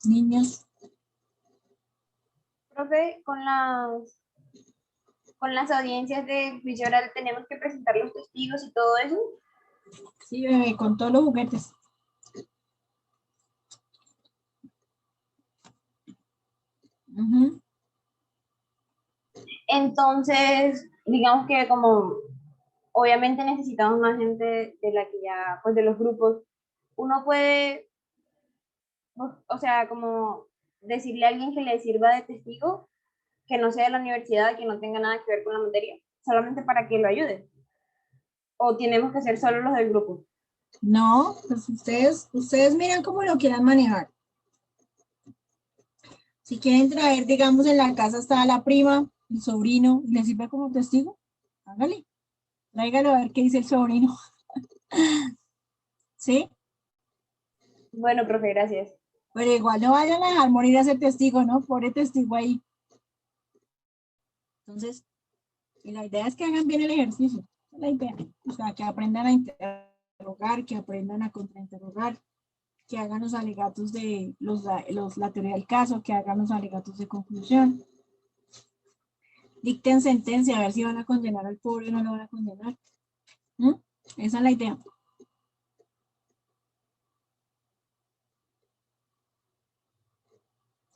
Niños. Profe, con las audiencias de juicio oral tenemos que presentar los testigos y todo eso. Sí, bebé, con todos los juguetes. Entonces, digamos que como obviamente necesitamos más gente de la que ya, pues de los grupos, uno puede, o sea, como decirle a alguien que le sirva de testigo, que no sea de la universidad, que no tenga nada que ver con la materia, solamente para que lo ayude. ¿O tenemos que ser solo los del grupo? No, pues ustedes miran cómo lo quieran manejar. Si quieren traer, digamos, en la casa está la prima, el sobrino, y le sirve como testigo, hágale. Tráigalo a ver qué dice el sobrino. ¿Sí? Bueno, profe, gracias. Pero igual no vayan a dejar morir a ese testigo, ¿no? Pobre testigo ahí. Entonces, la idea es que hagan bien el ejercicio. Es la idea. O sea, que aprendan a interrogar, que aprendan a contrainterrogar, que hagan los alegatos de la teoría del caso, que hagan los alegatos de conclusión. Dicten sentencia, a ver si van a condenar al pobre o no lo van a condenar. Esa es la idea.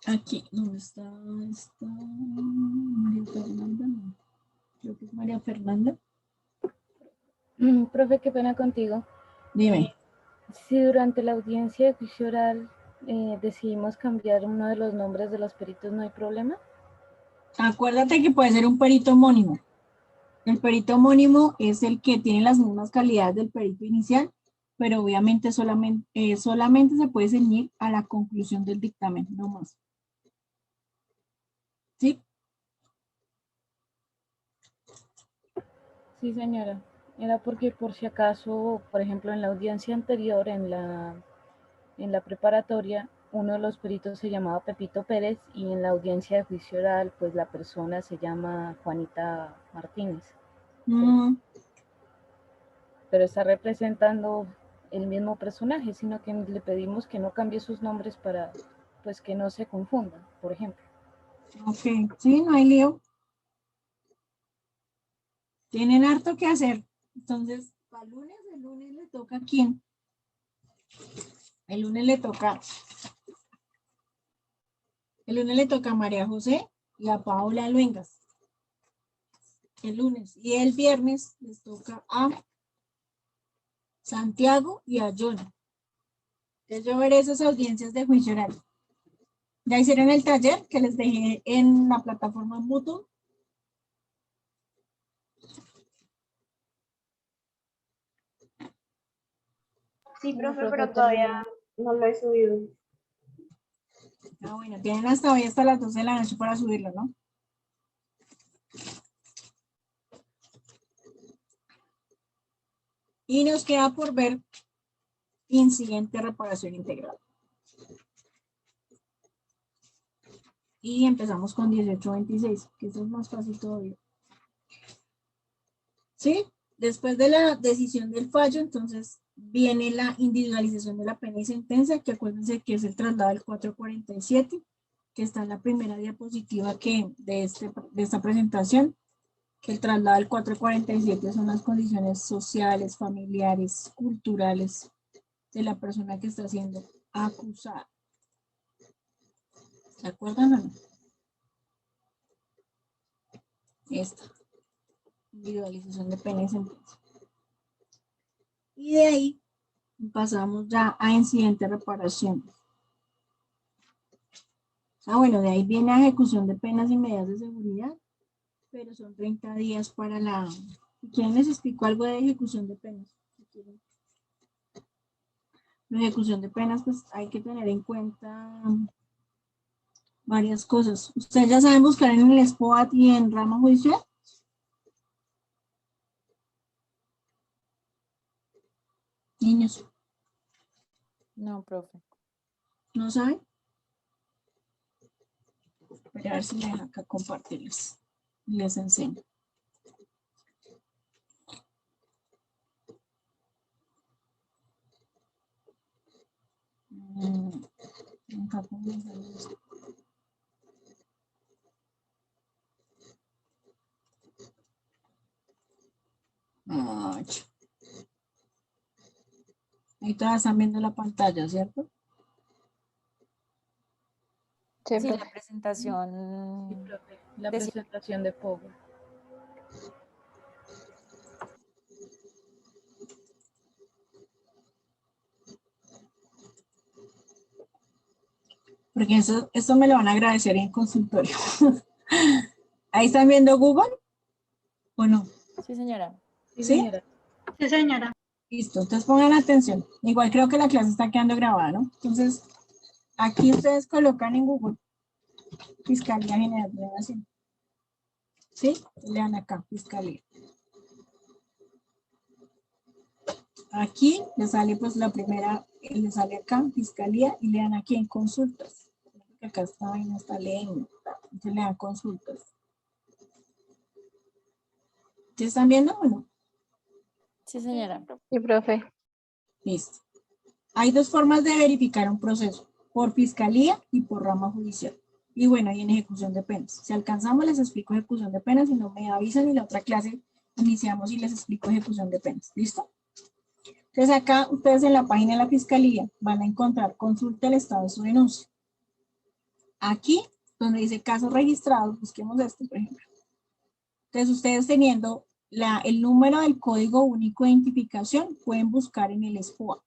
Aquí, ¿dónde está? Está María Fernanda, no. Creo que es María Fernanda. Profe, qué pena contigo. Dime. Si durante la audiencia de juicio oral decidimos cambiar uno de los nombres de los peritos, ¿no hay problema? Acuérdate que puede ser un perito homónimo. El perito homónimo es el que tiene las mismas calidades del perito inicial, pero obviamente solamente se puede ceñir a la conclusión del dictamen, no más. ¿Sí? Sí, señora. Era porque por si acaso, por ejemplo, en la audiencia anterior, en la preparatoria, uno de los peritos se llamaba Pepito Pérez y en la audiencia de juicio oral, pues la persona se llama Juanita Martínez. Pero está representando el mismo personaje, sino que le pedimos que no cambie sus nombres para pues que no se confundan, por ejemplo. Ok, sí, no hay lío. Tienen harto que hacer. Entonces, para el lunes le toca a quién. El lunes le toca a María José y a Paola Luengas. El lunes. Y el viernes les toca a Santiago y a Jonah. Entonces yo veré esas audiencias de juicio oral. ¿Ya hicieron el taller que les dejé en la plataforma Moodle? Sí, No, profe, profe, pero todavía no lo he subido. Ah, bueno, tienen hasta hoy, hasta las 12 de la noche para subirlo, ¿no? Y nos queda por ver incidente reparación integral. Y empezamos con 1826, que eso es más fácil todavía. ¿Sí? Después de la decisión del fallo, entonces viene la individualización de la pena y sentencia, que acuérdense que es el traslado del 447, que está en la primera diapositiva de esta presentación, que el traslado del 447 son las condiciones sociales, familiares, culturales de la persona que está siendo acusada. ¿Se acuerdan o no? Esta. Individualización de pena y sentencia. Y de ahí pasamos ya a incidente de reparación. Ah, bueno, de ahí viene a ejecución de penas y medidas de seguridad, pero son 30 días para la... ¿Quién les explicó algo de ejecución de penas? La ejecución de penas, pues hay que tener en cuenta varias cosas. ¿Ustedes ya saben buscar en el SPOAT y en rama judicial? Niños, No, profe. ¿no saben? Voy a ver si me dejan acá compartirles. Les enseño. Acá pongo esto. Ahí todas están viendo la pantalla, ¿cierto? Sí, Sí, profe. la presentación. Sí, profe, la de- presentación de Power. Porque eso me lo van a agradecer en consultorio. ¿Ahí están viendo Google? ¿O no? Sí, señora. Sí, ¿Sí? señora. Sí, señora. Listo, entonces pongan atención. Igual creo que la clase está quedando grabada, ¿no? Entonces, aquí ustedes colocan en Google Fiscalía General de la Nación. ¿Sí? Lean acá, Fiscalía. Aquí les sale pues la primera, les sale acá, Fiscalía, y lean aquí en consultas. Acá esta vaina está leyendo. Entonces lean consultas. ¿Sí están viendo o no? Sí, señora. Sí, profe. Listo. Hay dos formas de verificar un proceso, por fiscalía y por rama judicial. Y bueno, y en ejecución de penas. Si alcanzamos, les explico ejecución de penas, si no me avisan y la otra clase iniciamos y les explico ejecución de penas. ¿Listo? Entonces acá ustedes en la página de la fiscalía van a encontrar consulta del estado de su denuncia. Aquí, donde dice casos registrados, busquemos este, por ejemplo. Entonces ustedes teniendo el número del código único de identificación, pueden buscar en el SPOA.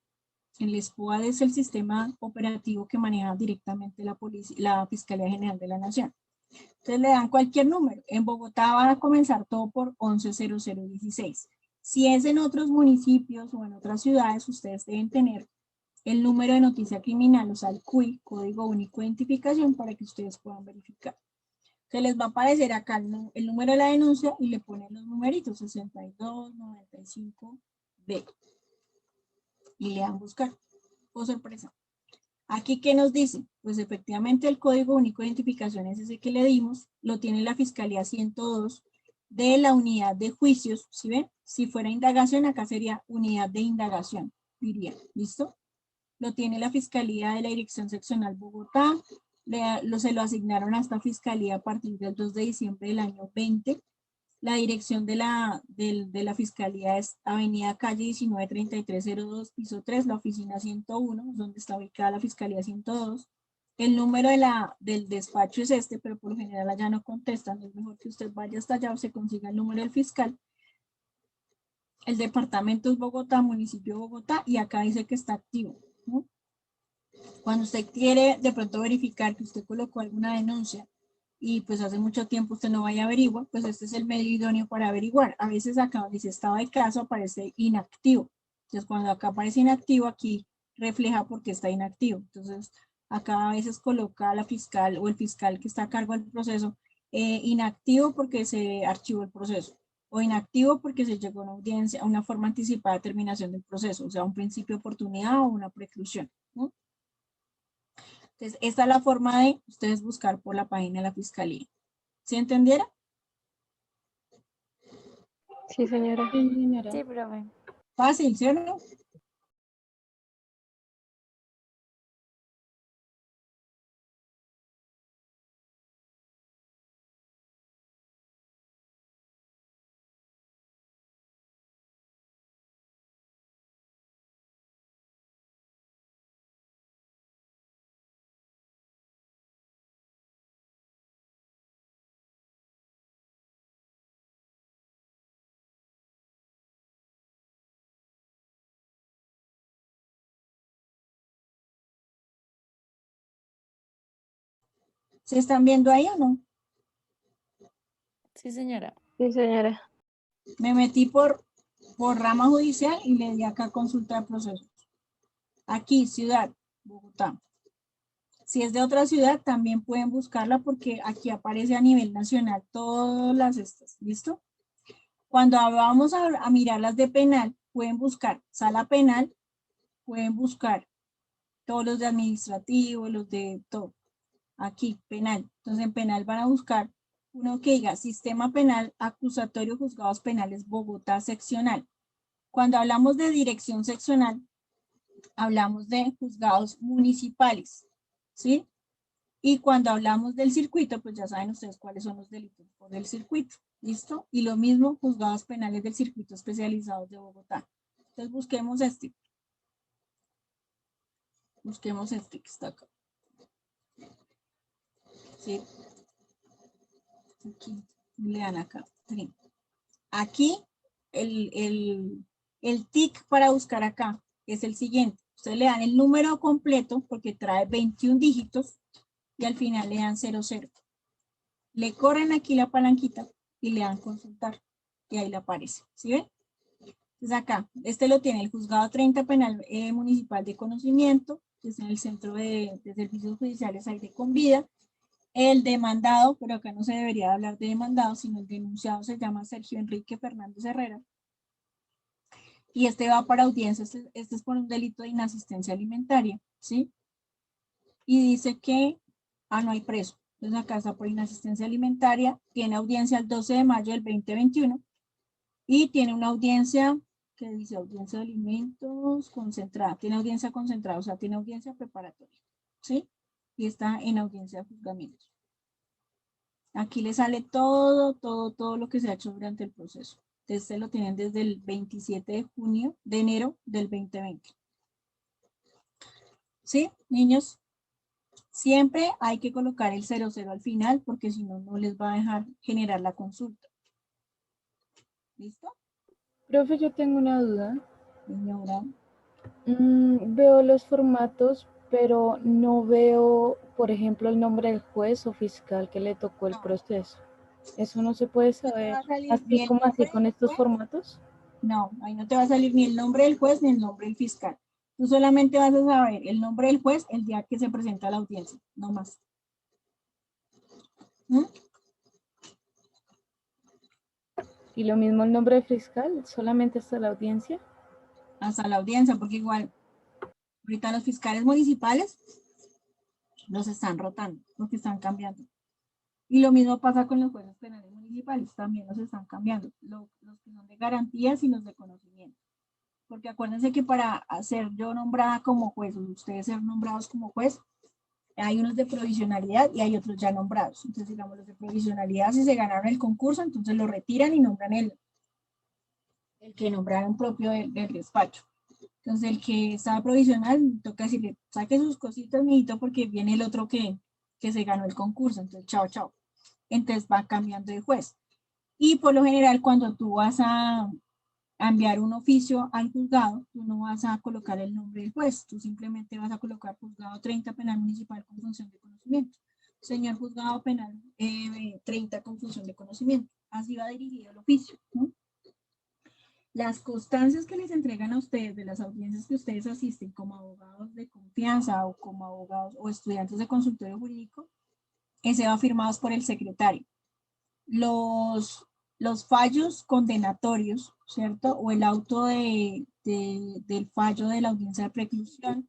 El SPOA es el sistema operativo que maneja directamente la Fiscalía General de la Nación. Entonces le dan cualquier número. En Bogotá van a comenzar todo por 110016. Si es en otros municipios o en otras ciudades, ustedes deben tener el número de noticia criminal, o sea, el CUI, Código Único de Identificación, para que ustedes puedan verificar. Se les va a aparecer acá el número de la denuncia y le ponen los numeritos 6295B. Y le dan buscar. Oh, sorpresa. Aquí, ¿qué nos dice? Pues efectivamente el Código Único de Identificación es ese que le dimos, lo tiene la Fiscalía 102 de la unidad de juicios, ¿sí ven? Si fuera indagación, acá sería unidad de indagación. iría, ¿listo? Lo tiene la Fiscalía de la Dirección Seccional Bogotá, se lo asignaron a esta Fiscalía a partir del 2 de diciembre del año 20. La dirección de la Fiscalía es Avenida Calle 193302, piso 3, la oficina 101, donde está ubicada la Fiscalía 102. El número del despacho es este, pero por lo general allá no contestan. Es mejor que usted vaya hasta allá o se consiga el número del fiscal. El departamento es Bogotá, municipio de Bogotá, y acá dice que está activo, ¿no? Cuando usted quiere de pronto verificar que usted colocó alguna denuncia y pues hace mucho tiempo usted no vaya a averiguar, pues este es el medio idóneo para averiguar. A veces acá donde dice estado de caso aparece inactivo. Entonces cuando acá aparece inactivo, aquí refleja porque está inactivo. Entonces acá a veces coloca la fiscal o el fiscal que está a cargo del proceso inactivo porque se archivó el proceso, o inactivo porque se llegó a una audiencia, a una forma anticipada de terminación del proceso, o sea, un principio de oportunidad o una preclusión, ¿no? Entonces, esta es la forma de ustedes buscar por la página de la Fiscalía. ¿Sí entendieron? Sí, señora. Sí, señora. Sí, profe. Fácil, ¿sí o no? ¿Se están viendo ahí o no? Sí, señora. Sí, señora. Me metí por rama judicial y le di acá consultar procesos. Aquí, ciudad, Bogotá. Si es de otra ciudad, también pueden buscarla porque aquí aparece a nivel nacional todas las estas, ¿listo? Cuando vamos a mirar las de penal, pueden buscar sala penal, pueden buscar todos los de administrativo, los de todo. Aquí, penal. Entonces, en penal van a buscar uno que diga Sistema Penal Acusatorio Juzgados Penales Bogotá Seccional. Cuando hablamos de dirección seccional, hablamos de juzgados municipales, ¿sí? Y cuando hablamos del circuito, pues ya saben ustedes cuáles son los delitos por el circuito, ¿listo? Y lo mismo, juzgados penales del circuito especializados de Bogotá. Entonces busquemos este. Busquemos este que está acá. ¿Sí? Aquí, lean acá. Sí. Aquí, el tic para buscar acá es el siguiente. Ustedes le dan el número completo porque trae 21 dígitos y al final le dan 00. Le corren aquí la palanquita y le dan consultar y ahí le aparece. ¿Sí ven? Entonces acá, este lo tiene el juzgado 30 penal municipal de conocimiento, que es en el centro de servicios judiciales ahí de Convida. El demandado, pero acá no se debería hablar de demandado, sino el denunciado se llama Sergio Enrique Fernández Herrera. Y este va para audiencia, este es por un delito de inasistencia alimentaria, ¿sí? Y dice que, no hay preso. Entonces acá está por inasistencia alimentaria, tiene audiencia el 12 de mayo del 2021 y tiene una audiencia que dice audiencia de alimentos concentrada, tiene audiencia concentrada, o sea, tiene audiencia preparatoria, ¿sí? Y está en audiencia de juzgamiento. Aquí le sale todo lo que se ha hecho durante el proceso. Este lo tienen desde el 27 de enero del 2020. ¿Sí, niños? Siempre hay que colocar el 00 al final porque si no, no les va a dejar generar la consulta. ¿Listo? Profe, yo tengo una duda. Señora. Veo los formatos, pero no veo, por ejemplo, el nombre del juez o fiscal que le tocó el proceso. ¿Eso no se puede saber así como así con estos formatos? No, ahí no te va a salir ni el nombre del juez ni el nombre del fiscal. Tú solamente vas a saber el nombre del juez el día que se presenta a la audiencia, no más. ¿Mm? ¿Y lo mismo el nombre del fiscal? ¿Solamente hasta la audiencia? Hasta la audiencia, porque igual, ahorita los fiscales municipales los están rotando, porque están cambiando. Y lo mismo pasa con los jueces penales municipales, también los están cambiando, los que son de garantías y los de conocimiento. Porque acuérdense que para ser yo nombrada como juez, o ustedes ser nombrados como juez, hay unos de provisionalidad y hay otros ya nombrados. Entonces, digamos, los de provisionalidad, si se ganaron el concurso, entonces lo retiran y nombran el que nombraron propio del despacho. Entonces, el que estaba provisional, toca decirle, saque sus cositas, mijito, porque viene el otro que se ganó el concurso. Entonces, chao, chao. Entonces, va cambiando de juez. Y por lo general, cuando tú vas a enviar un oficio al juzgado, tú no vas a colocar el nombre del juez, tú simplemente vas a colocar juzgado 30 penal municipal con función de conocimiento. Señor juzgado penal 30 con función de conocimiento. Así va dirigido el oficio, ¿no? Las constancias que les entregan a ustedes de las audiencias que ustedes asisten como abogados de confianza o como abogados o estudiantes de consultorio jurídico, ese va firmados por el secretario. Los fallos condenatorios, ¿cierto? O el auto del fallo de la audiencia de preclusión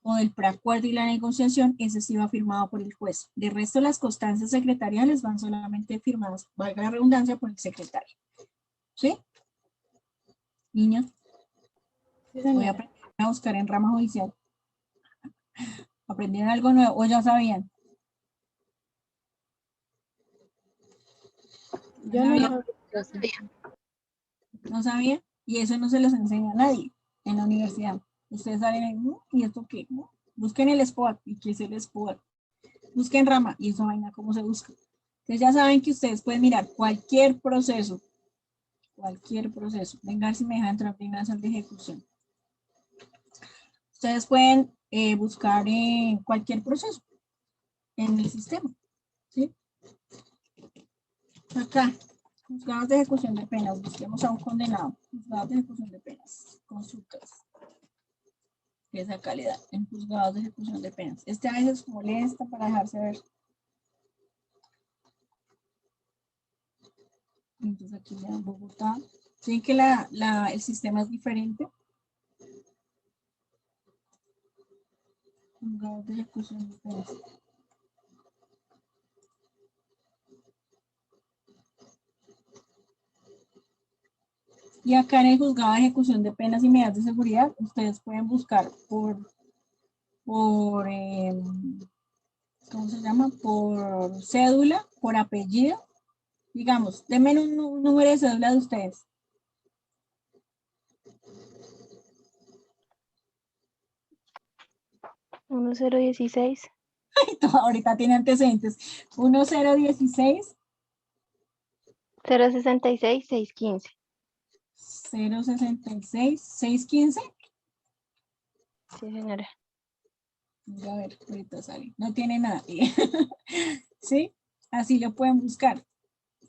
o del preacuerdo y la negociación, ese sí va firmado por el juez. De resto, las constancias secretariales van solamente firmadas, valga la redundancia, por el secretario. ¿Sí? Niños, Sí, voy a señora. aprender a buscar en rama judicial. ¿Aprendieron algo nuevo o ya sabían? Yo no sabía eso. ¿No sabían? Y eso no se los enseña a nadie en la universidad. Ustedes salen ahí, ¿y esto qué? Busquen el SPOAT. ¿Y qué es el SPOAT? Busquen rama y esa vaina, ¿cómo se busca? Entonces ya saben que ustedes pueden mirar cualquier proceso, vengar si me dejan entrar en una sala de ejecución. Ustedes pueden buscar cualquier proceso en el sistema, ¿sí? Acá, juzgados de ejecución de penas, busquemos a un condenado, juzgados de ejecución de penas, consultas. Esa calidad en juzgados de ejecución de penas. Este a veces molesta para dejarse ver. Entonces aquí ya en Bogotá. Sí que el sistema es diferente. Juzgados de ejecución de penas. Y acá en el juzgado de ejecución de penas y medidas de seguridad, ustedes pueden buscar por ¿cómo se llama? Por cédula, por apellido. Digamos, denme un número de cédula de ustedes. 1016. Ahorita tiene antecedentes. 1016 066 615. 066 615. Sí, señora. A ver, ahorita sale. No tiene nada. ¿Sí? Así lo pueden buscar.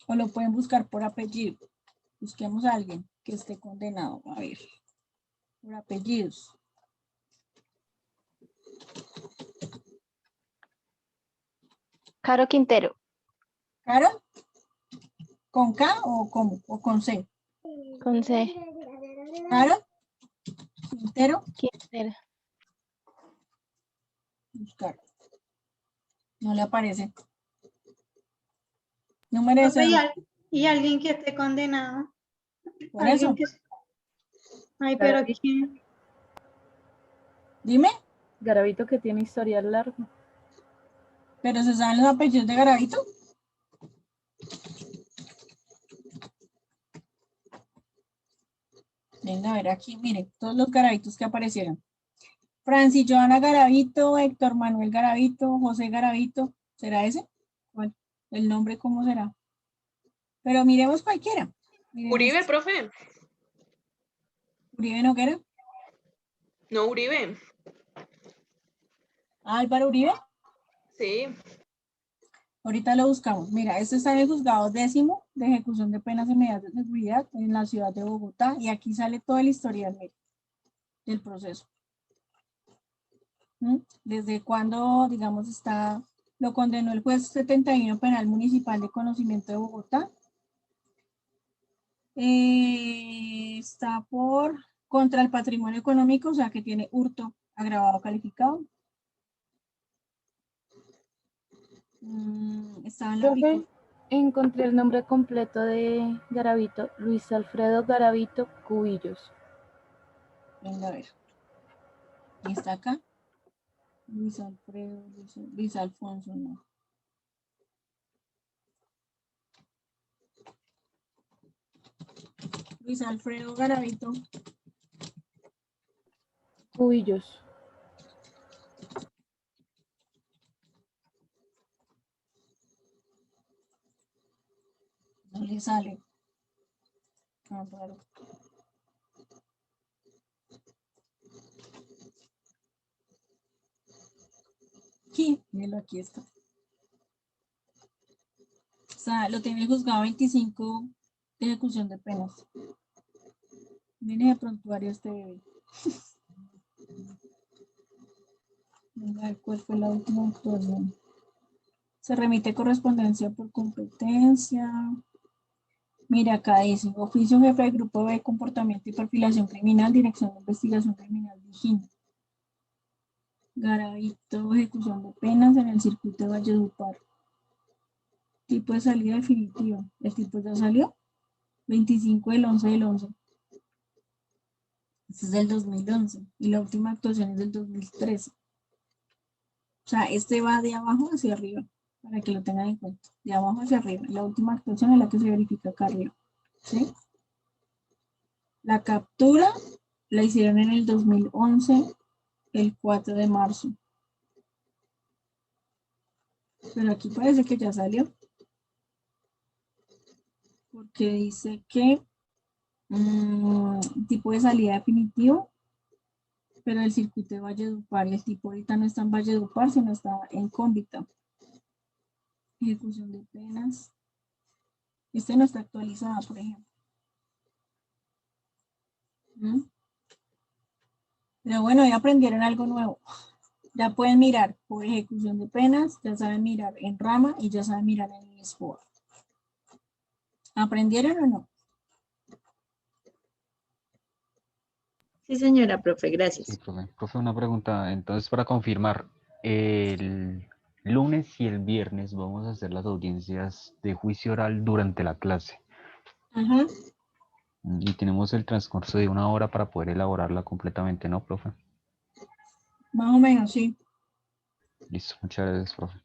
O lo pueden buscar por apellido. Busquemos a alguien que esté condenado. A ver. Por apellidos. Caro Quintero. ¿Caro? ¿Con K o cómo? ¿O con C? Con C. ¿Caro? ¿Quintero? Quintero. Buscar. No le aparece. Número de Profe, cédula. y alguien que esté condenado. Por Alguien eso. que... Ay, pero ¿quién? Dime. Garavito que tiene historial largo. ¿Pero se saben los apellidos de Garavito? Venga, a ver aquí, miren, todos los Garavitos que aparecieron. Francis Joana Garavito, Héctor Manuel Garavito, José Garavito. ¿Será ese? ¿Cuál? ¿El nombre cómo será? Pero miremos cualquiera. Miremos. Uribe, profe. ¿Uribe Noguera? No, Uribe. ¿Álvaro Uribe? Sí. Ahorita lo buscamos. Mira, este está en el juzgado 10º de ejecución de penas y medidas de seguridad en la ciudad de Bogotá. Y aquí sale todo el historial del proceso. Desde cuando, digamos, lo condenó el juez 71 Penal Municipal de Conocimiento de Bogotá. Está contra el patrimonio económico, o sea que tiene hurto agravado calificado. Está en la Profe, encontré el nombre completo de Garavito, Luis Alfredo Garavito Cubillos. Venga a ver. ¿Está acá? Luis Alfredo, Luis Alfonso, no. Luis Alfredo Garavito. Cubillos. No le sale. Ah, claro. Aquí, míralo, aquí está. O sea, lo tiene el juzgado 25 de ejecución de penas. Viene de prontuario este bebé. Venga, a ver cuál fue la última actuación. Se remite correspondencia por competencia. Mira, acá dice, oficio jefe de grupo de comportamiento y perfilación criminal, dirección de investigación criminal Vigina. Garavito, ejecución de penas en el circuito de Valledupar. Tipo de salida definitivo. El tipo ya salió. 25 del 11 del 11. Este es del 2011. Y la última actuación es del 2013. O sea, este va de abajo hacia arriba, para que lo tengan en cuenta. De abajo hacia arriba. La última actuación es la que se verifica acá arriba. ¿Sí? La captura la hicieron en el 2011, el 4 de marzo. Pero aquí parece que ya salió. Porque dice que tipo de salida definitivo, pero el circuito de Valledupar, y el tipo ahorita no está en Valledupar, sino está en Cómbita. Ejecución de penas. Este no está actualizado, por ejemplo. Pero bueno, ya aprendieron algo nuevo. Ya pueden mirar por ejecución de penas, ya saben mirar en rama y ya saben mirar en el SPOA. ¿Aprendieron o no? Sí, señora profe, Sí, gracias. profe. Profe, una pregunta. Entonces, para confirmar, el lunes y el viernes vamos a hacer las audiencias de juicio oral durante la clase. Ajá. Y tenemos el transcurso de 1 hora para poder elaborarla completamente, ¿no, profe? Más o menos, sí. Listo, muchas gracias, profe.